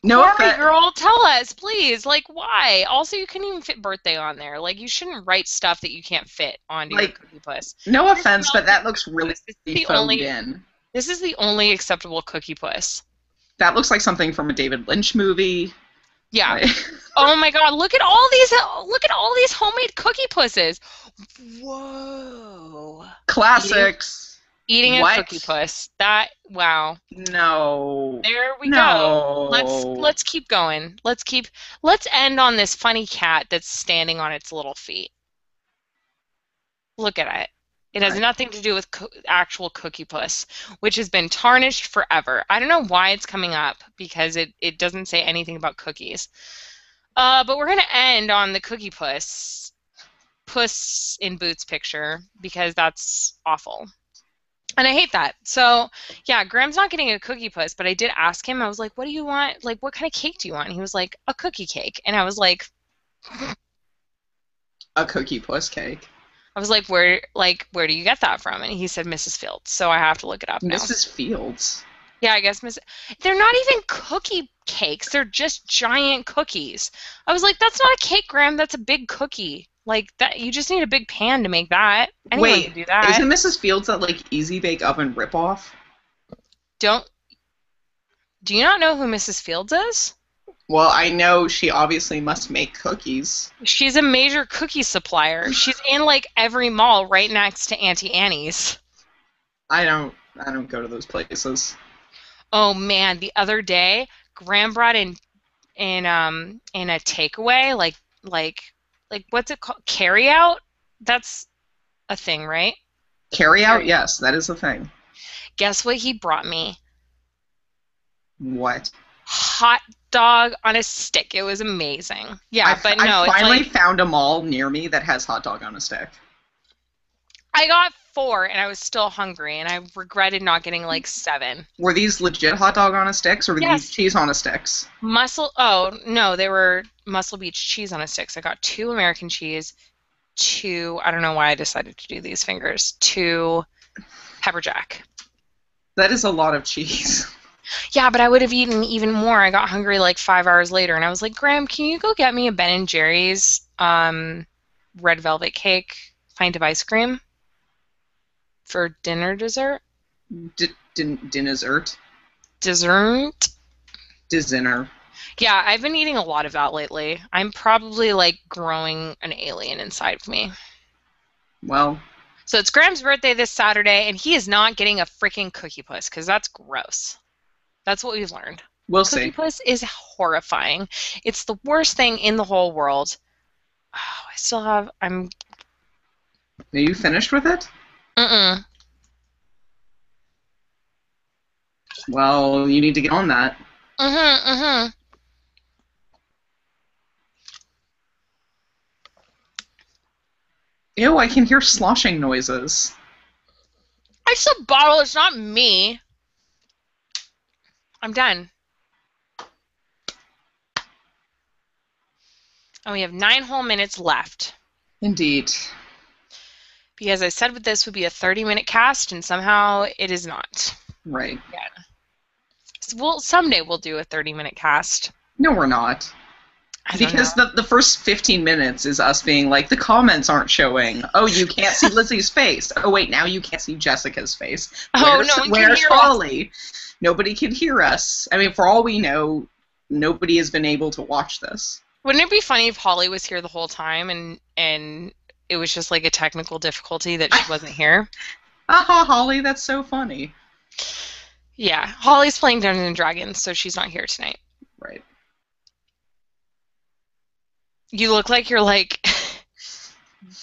No Corey, offense. girl, tell us, please. Like, why? Also, you couldn't even fit birthday on there. Like, you shouldn't write stuff that you can't fit onto your Like, Cookie Puss. no This offense, smells but like that looks Cookie really Puss. This is the phoned only. in. This is the only acceptable Cookie Puss. That looks like something from a David Lynch movie. Yeah. Like, Oh my God! Look at all these! Look at all these homemade Cookie Pusses. Whoa! classics. Eating a What? Cookie Puss. That wow. No. There we go. No. Let's keep going. Let's end on this funny cat that's standing on its little feet. Look at it. It has Right. nothing to do with actual Cookie Puss, which has been tarnished forever. I don't know why it's coming up because it doesn't say anything about cookies. But we're gonna end on the Cookie Puss in Boots picture because that's awful. And I hate that. So, yeah, Graham's not getting a Cookie Puss, but I did ask him, I was like, what do you want? Like, what kind of cake do you want? And he was like, a cookie cake. And I was like, A Cookie Puss cake. where do you get that from? And he said Mrs. Fields. So I have to look it up now. Mrs. Fields. Yeah, I guess they're not even cookie cakes. They're just giant cookies. I was like, that's not a cake, Graham. That's a big cookie. Like that, you just need a big pan to make that. Anyone can Wait, do that. isn't Mrs. Fields that like Easy Bake Oven ripoff? Don't. Do you not know who Mrs. Fields is? Well, I know she obviously must make cookies. She's a major cookie supplier. She's in like every mall right next to Auntie Annie's. I don't go to those places. Oh man, the other day, Graham brought in a takeaway, like what's it called? Carry out? That's a thing, right? Carry out, Carry. yes, that is the thing. Guess what he brought me? What? Hot dog on a stick. It was amazing. Yeah, but no, I it's finally like found a mall near me that has hot dog on a stick. I got 4 and I was still hungry and I regretted not getting like 7. Were these legit hot dog on a sticks or were these Yes. cheese on a sticks? Oh, no, they were Muscle Beach cheese on a sticks. I got 2 American cheese, 2, I don't know why I decided to do these fingers, 2 pepper jack. That is a lot of cheese. Yeah, but I would have eaten even more. I got hungry like 5 hours later and I was like, Graham, can you go get me a Ben & Jerry's red velvet cake, pint of ice cream for dessert? Dessert? Dessert? Dinner. Yeah, I've been eating a lot of that lately. I'm probably like growing an alien inside of me. Well, So it's Graham's birthday this Saturday, and he is not getting a freaking Cookie Puss because that's gross. That's what we've learned. we'll Cookie see. Puss is horrifying. It's the worst thing in the whole world. Oh, I still have. I'm. Are you finished with it? Mm-mm. Well, you need to get on that. Mm-hmm. Mm-hmm. Ew, I can hear sloshing noises. It's a bottle. It's not me. I'm done. And we have 9 whole minutes left. Indeed. Because I said this would be a 30-minute cast, and somehow it is not. Right. Yeah. So someday we'll do a 30-minute cast. No, we're not. Because the first 15 minutes is us being like, the comments aren't showing. Oh, you can't see Lizzy's face. Oh, wait, now you can't see Jessica's face. Oh, no one can Where's hear Holly? Nobody can hear us. I mean, for all we know, nobody has been able to watch this. Wouldn't it be funny if Holly was here the whole time and it was just like a technical difficulty that she wasn't here? Aha, Holly, that's so funny. Yeah, Holly's playing Dungeons and Dragons, so she's not here tonight. Right. You look like you're like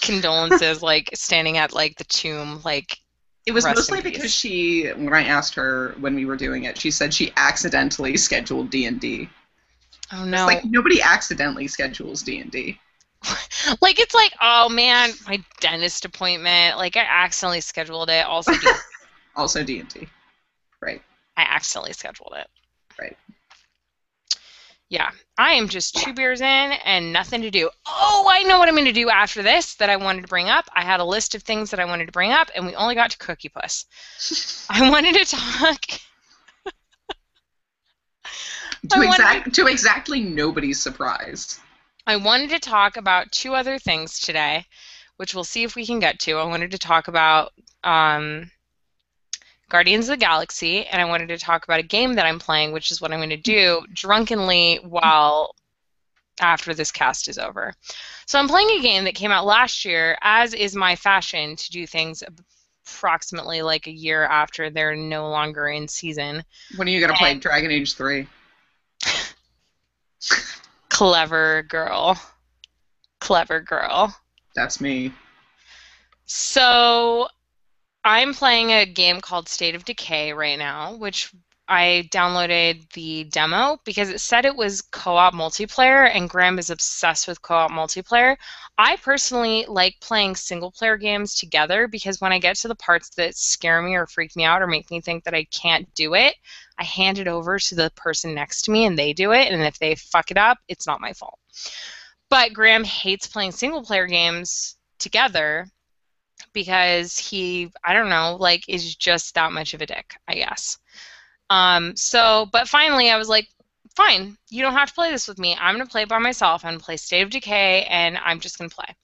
condolences, like standing at like the tomb, like. It was rest mostly in peace. because when I asked her when we were doing it, she said she accidentally scheduled D&D. Oh no! It's like nobody accidentally schedules D&D. Like it's like, oh man, my dentist appointment. Like I accidentally scheduled it. Also, Also D&D. Right. I accidentally scheduled it. Right. Yeah, I am just 2 beers in and nothing to do. Oh, I know what I'm going to do after this that I wanted to bring up. I had a list of things that I wanted to bring up, and we only got to Cookie Puss. I wanted to talk. To exactly nobody's surprise. I wanted to talk about 2 other things today, which we'll see if we can get to. I wanted to talk about Guardians of the Galaxy, and I wanted to talk about a game that I'm playing, which is what I'm going to do drunkenly while after this cast is over. So I'm playing a game that came out last year, as is my fashion to do things approximately like a year after they're no longer in season. When are you going to play Dragon Age 3? Clever girl. Clever girl. That's me. So I'm playing a game called State of Decay right now, which I downloaded the demo because it said it was co-op multiplayer, and Graham is obsessed with co-op multiplayer. I personally like playing single-player games together because when I get to the parts that scare me or freak me out or make me think that I can't do it, I hand it over to the person next to me and they do it, and if they fuck it up, it's not my fault. But Graham hates playing single-player games together because he, I don't know, like, is just that much of a dick, I guess. But finally I was like, fine, you don't have to play this with me. I'm going to play it by myself. I'm going to play State of Decay, and I'm just going to play.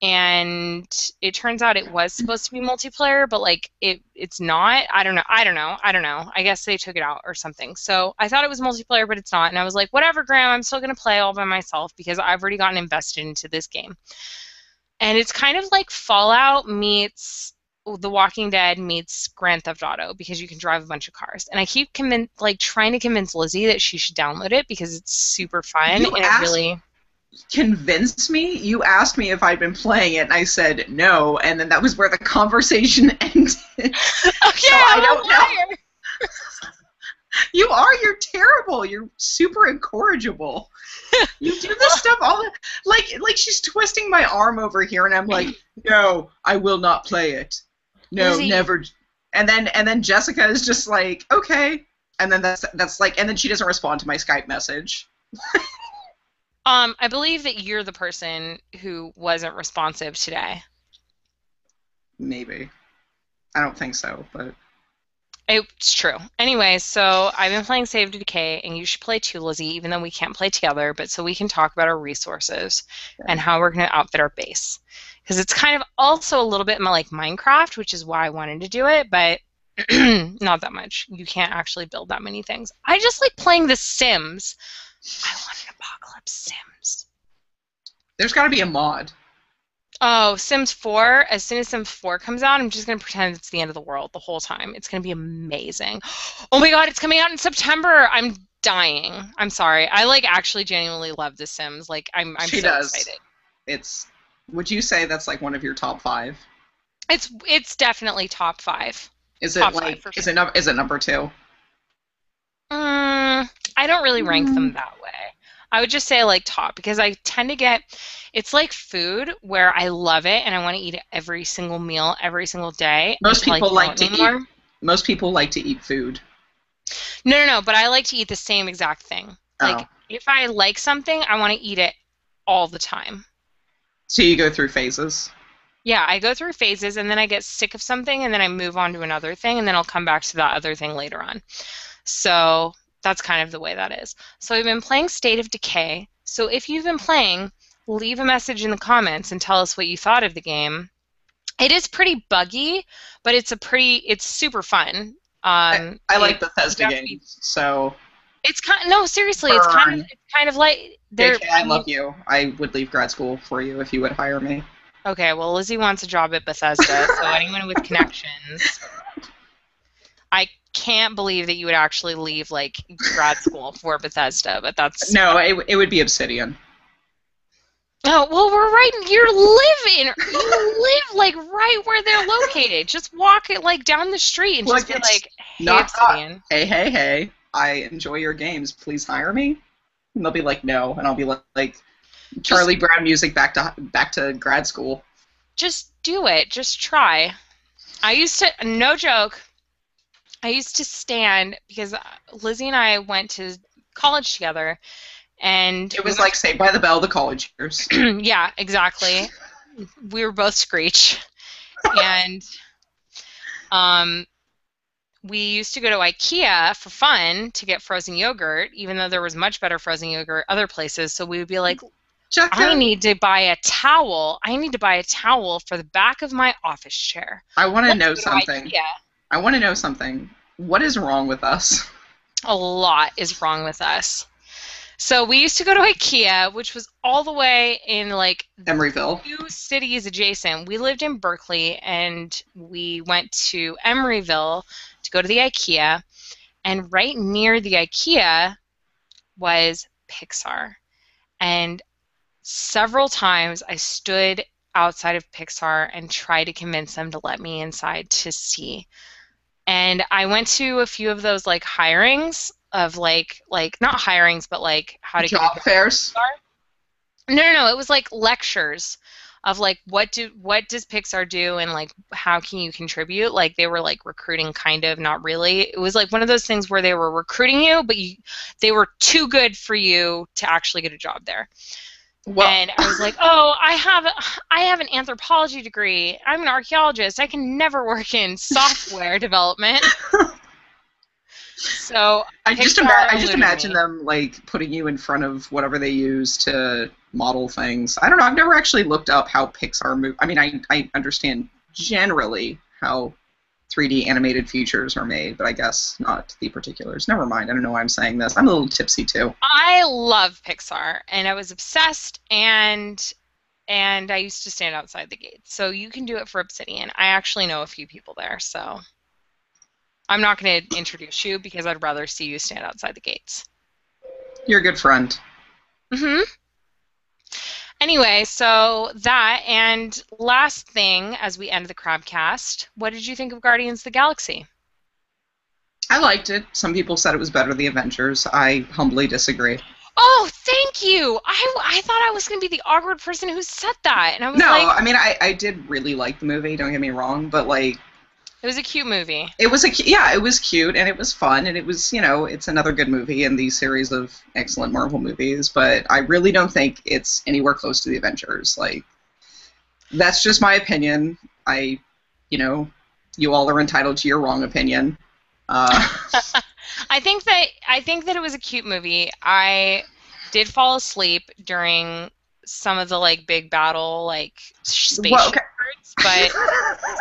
And it turns out it was supposed to be multiplayer, but, like, it's not. I don't know. I guess they took it out or something. So I thought it was multiplayer, but it's not. And I was like, whatever, Graham, I'm still going to play all by myself because I've already gotten invested into this game. And it's kind of like Fallout meets The Walking Dead meets Grand Theft Auto because you can drive a bunch of cars. And I keep trying to convince Lizzy that she should download it because it's super fun. Convince me? You asked me if I'd been playing it, and I said no, and then that was where the conversation ended. Okay, so I don't know. You're terrible. You're super incorrigible. You do this stuff all the like she's twisting my arm over here, and I'm like, no, I will not play it. No, Lizzy. Never. And then Jessica is just like, okay, and then that's like, and then she doesn't respond to my Skype message. I believe that you're the person who wasn't responsive today. Maybe. I don't think so, but it's true. Anyway, so I've been playing Save to Decay, and you should play too, Lizzy, even though we can't play together, but so we can talk about our resources and how we're going to outfit our base. Because it's kind of also a little bit like Minecraft, which is why I wanted to do it, but not that much. You can't actually build that many things. I just like playing The Sims. I want an Apocalypse Sims. There's got to be a mod. Oh, Sims 4. As soon as Sims 4 comes out, I'm just going to pretend it's the end of the world the whole time. It's going to be amazing. Oh my god, it's coming out in September. I'm dying. I'm sorry. I like actually genuinely love The Sims. Like I'm she so does. excited. Would you say that's like one of your top 5? It's definitely top 5. Is it top like 5 is it number 2? I don't really rank them that way. I would just say like top because I tend to get, it's like food where I love it and I want to eat it every single meal, every single day. Most people like to eat food. No, but I like to eat the same exact thing. Like if I like something, I want to eat it all the time. So you go through phases? Yeah, I go through phases and then I get sick of something and then I move on to another thing and then I'll come back to that other thing later on. So that's kind of the way that is. So I've been playing State of Decay. So if you've been playing, leave a message in the comments and tell us what you thought of the game. It is pretty buggy, but it's super fun. I like Bethesda games, so it's seriously, it's kind of like I love you. I would leave grad school for you if you would hire me. Okay, well, Lizzy wants a job at Bethesda, so anyone with connections. I can't believe that you would actually leave like grad school for Bethesda, but that's no, it would be Obsidian. Oh well, we're right. You live like right where they're located. Just walk it like down the street and just be like, "Hey, Obsidian." Hey, I enjoy your games. Please hire me. And they'll be like, "No," and I'll be like, Charlie Brown music back to grad school. Just do it. Just try. I used to, no joke. I used to stand because Lizzie and I went to college together, and It we was like Saved by the Bell, the college years. went. Yeah, exactly. We were both Screech, and um, we used to go to IKEA for fun to get frozen yogurt, even though there was much better frozen yogurt other places. So we would be like, I Jessica, need to buy a towel. I need to buy a towel for the back of my office chair. I want to Let's know go to something. IKEA. I want to know something. What is wrong with us? A lot is wrong with us. So we used to go to IKEA, which was all the way in like Emeryville. 2 cities adjacent. We lived in Berkeley and we went to Emeryville to go to the IKEA. And right near the IKEA was Pixar. And several times I stood outside of Pixar and tried to convince them to let me inside to see. And I went to a few of those like hirings of like not hirings, but like how to get a Job job fairs. at Pixar. No, it was like lectures of like what does Pixar do and like how can you contribute? Like they were like recruiting kind of, not really. It was like one of those things where they were recruiting you, but they were too good for you to actually get a job there. Well, And I was like, "Oh, I have an anthropology degree. I'm an archaeologist. I can never work in software development." So Pixar I just eluded imagine me. them like putting you in front of whatever they use to model things. I don't know. I've never actually looked up how Pixar move. I mean, I understand generally how 3D animated features are made, but I guess not the particulars. Never mind. I don't know why I'm saying this. I'm a little tipsy too. I love Pixar, and I was obsessed, and I used to stand outside the gates. So you can do it for Obsidian. I actually know a few people there, so I'm not going to introduce you because I'd rather see you stand outside the gates. You're a good friend. Hmm. Anyway, so that and last thing as we end the Crabcast, what did you think of Guardians of the Galaxy? I liked it. Some people said it was better than the Avengers. I humbly disagree. Oh, thank you. I thought I was going to be the awkward person who said that, and I was No, like, I mean I did really like the movie. Don't get me wrong, but like it was a cute movie. it was yeah, it was cute and it was fun and it was it's another good movie in the series of excellent Marvel movies. But I really don't think it's anywhere close to the Avengers. Like that's just my opinion. You know, you all are entitled to your wrong opinion. Uh, I think that it was a cute movie. I did fall asleep during some of the like big battle like well, spaceship okay. parts, but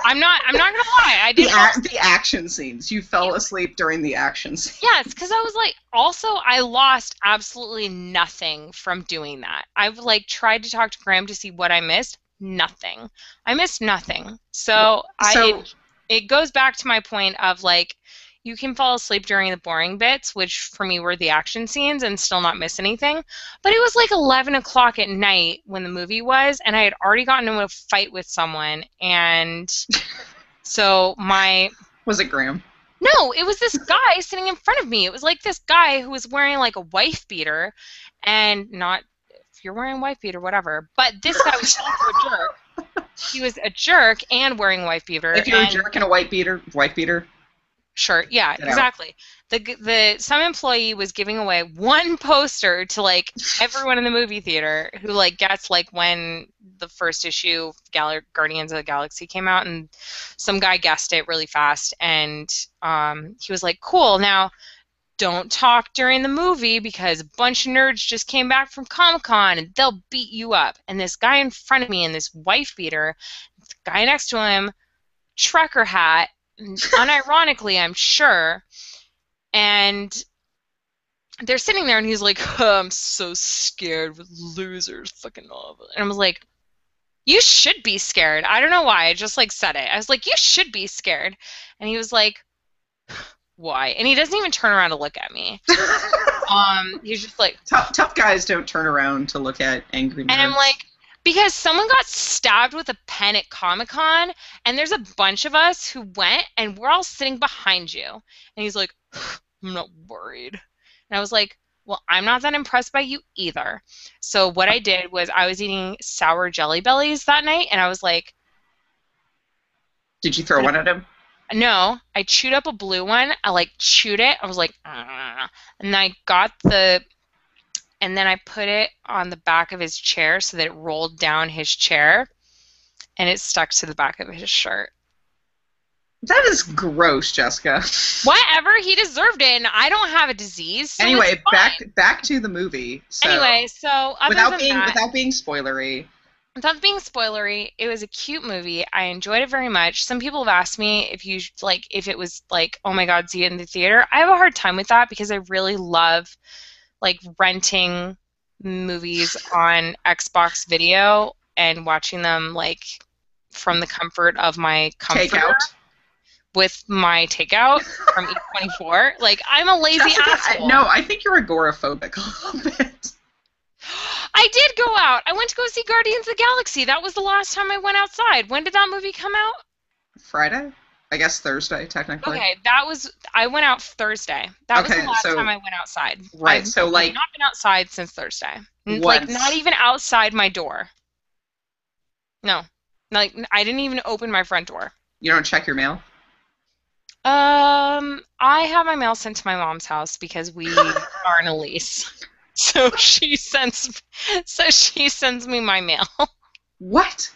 I'm not gonna lie, I did fall asleep. The action scenes. You fell asleep during the action scenes. Yes, because I was like, also I lost absolutely nothing from doing that. I've like tried to talk to Graham to see what I missed. Nothing. I missed nothing. So So it goes back to my point of like you can fall asleep during the boring bits, which for me were the action scenes, and still not miss anything. But it was like 11 o'clock at night when the movie was, and I had already gotten into a fight with someone, and so my was it Graham? no, it was this guy sitting in front of me. It was like this guy who was wearing like a wife beater, and not if you're wearing a wife beater, whatever. But this guy was also a jerk. He was a jerk and wearing a wife beater. If you're a And jerk and a wife beater, shirt. Yeah, get out. exactly. The some employee was giving away one poster to like everyone in the movie theater who like gets like when the first issue of Guardians of the Galaxy came out, and some guy guessed it really fast, and he was like, "Cool, now don't talk during the movie because a bunch of nerds just came back from Comic-Con and they'll beat you up." And this guy in front of me in this wife beater, the guy next to him, trucker hat, unironically, I'm sure. And they're sitting there, and he's like, oh, "I'm so scared with losers, fucking all." And I was like, "You should be scared." I don't know why. I just like said it. I was like, "You should be scared." And he was like, "Why?" And he doesn't even turn around to look at me. He's just like, Tough guys don't turn around to look at angry and I'm nerds. like, because someone got stabbed with a pen at Comic Con, and there's a bunch of us who went, and we're all sitting behind you. And he's like, "I'm not worried." And I was like, "Well, I'm not that impressed by you either." So what I did was I was eating sour Jelly Bellies that night, and I was like, Did you throw one at him? No, I chewed up a blue one. I like chewed it. I was like, "Ugh." And I got the, and then I put it on the back of his chair so that it rolled down his chair and it stuck to the back of his shirt. That is gross, Jessica. Whatever, he deserved it, and I don't have a disease, so it's Anyway, back fine. back to the movie. So Anyway, so other than that, without being spoilery, without being spoilery, it was a cute movie. I enjoyed it very much. Some people have asked me if you like if it was like, oh my God, see it in the theater. I have a hard time with that because I really love like renting movies on Xbox Video and watching them like from the comfort of my comforter takeout. with my takeout from E24. Like I'm a lazy Jessica, asshole. no, I think you're agoraphobic a little bit. I did go out. I went to go see Guardians of the Galaxy. That was the last time I went outside. When did that movie come out? Friday? I guess Thursday, technically. Okay, I went out Thursday. That was the last time I went outside. Right, so like I've not been outside since Thursday. Like once. not even outside my door. No. Like I didn't even open my front door. You don't check your mail? I have my mail sent to my mom's house because we are in a lease. So she sends me my mail. What?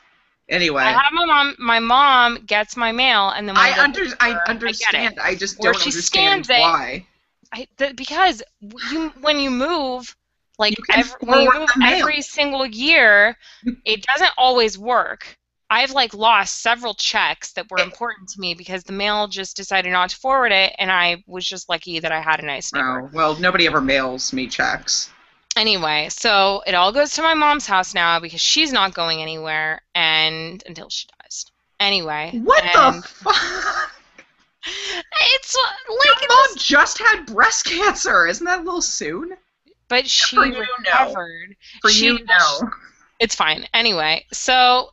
Anyway, I have my mom gets my mail, and then when I I understand. get it. I just Or don't she understand scans it. why. Because when you move, like You can when you forward move the mail. every single year, it doesn't always work. I've like lost several checks that were important to me because the mail just decided not to forward it, and I was just lucky that I had a nice neighbor. Oh, well, nobody ever mails me checks. Anyway, so it all goes to my mom's house now because she's not going anywhere and until she dies. Anyway, What the fuck? it's Your mom just had breast cancer. Isn't that a little soon? but she For you, recovered. For you, no. It's fine. Anyway, so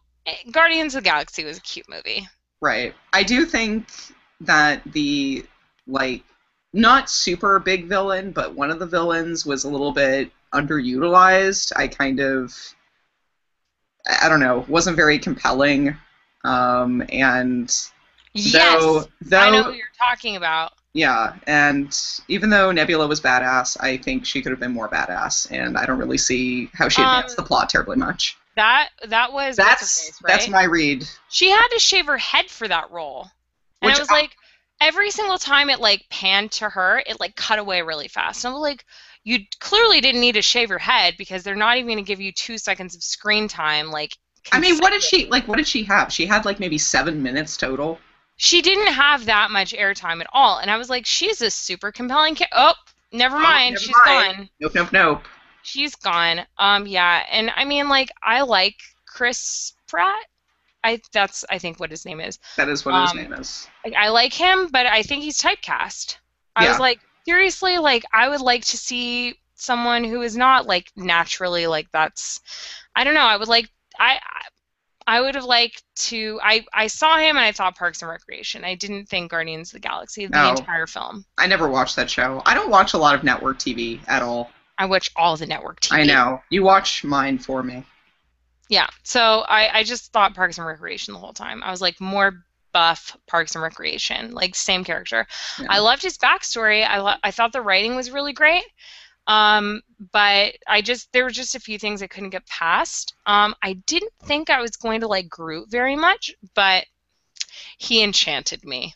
Guardians of the Galaxy was a cute movie. Right. I do think that the, like, not super big villain, but one of the villains was a little bit underutilized. I don't know, wasn't very compelling. And Yes, though I know who you're talking about. yeah, and even though Nebula was badass, I think she could have been more badass, and I don't really see how she advanced the plot terribly much. That was That's right? that's my read. She had to shave her head for that role, and I was like, every single time it like panned to her, it like cut away really fast. And I was like, you clearly didn't need to shave your head because they're not even going to give you 2 seconds of screen time. Like, I mean, what did she have? She had like maybe 7 minutes total. She didn't have that much airtime at all, and I was like, she's a super compelling Oh, never mind, she's gone. Nope. She's gone. Yeah, and I mean, like, I like Chris Pratt. I think what his name is. That is what his name is. I like him, but I think he's typecast. I was like, seriously, like, I would like to see someone who is not like naturally like that's. I don't know. I would have liked to. I saw him and I thought Parks and Recreation. I didn't think Guardians of the Galaxy the entire film. I never watched that show. I don't watch a lot of network TV at all. I watch all the network TV. I know. You watch mine for me. Yeah. So I just thought Parks and Recreation the whole time. I was like more buff Parks and Recreation, like same character. Yeah. I loved his backstory. I thought the writing was really great. But there were just a few things I couldn't get past. I didn't think I was going to like Groot very much, but he enchanted me.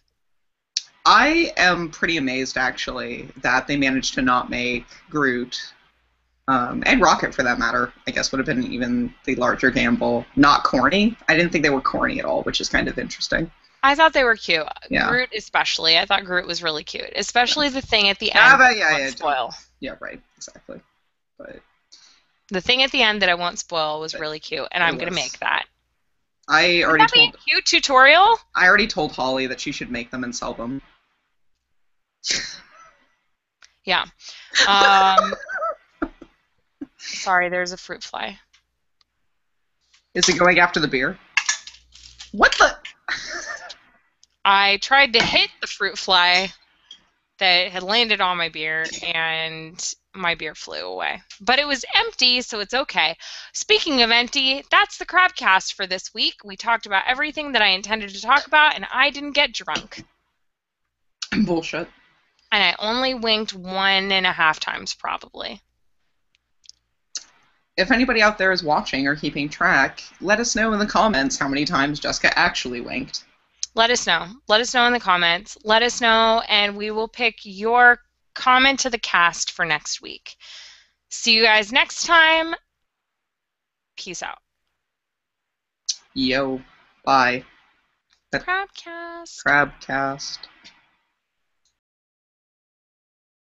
I am pretty amazed, actually, that they managed to not make Groot, and Rocket, for that matter, I guess would have been even the larger gamble, not corny. I didn't think they were corny at all, which is kind of interesting. I thought they were cute. Yeah. Groot especially. I thought Groot was really cute, especially the thing at the end. Spoil. Yeah, right, exactly. But the thing at the end that I won't spoil was really cute, and I'm going to make that. I already told. Cute tutorial. I already told Holly that she should make them and sell them. Yeah. Sorry, there's a fruit fly. Is it going after the beer? What the? I tried to hit the fruit fly that had landed on my beer, and my beer flew away. But it was empty, so it's okay. Speaking of empty, that's the Crabcast for this week. We talked about everything that I intended to talk about, and I didn't get drunk. Bullshit. And I only winked 1.5 times, probably. If anybody out there is watching or keeping track, let us know in the comments how many times Jessica actually winked. Let us know. Let us know in the comments. Let us know, and we will pick your comment to the cast for next week. See you guys next time. Peace out. Yo. Bye. Crabcast. Crabcast.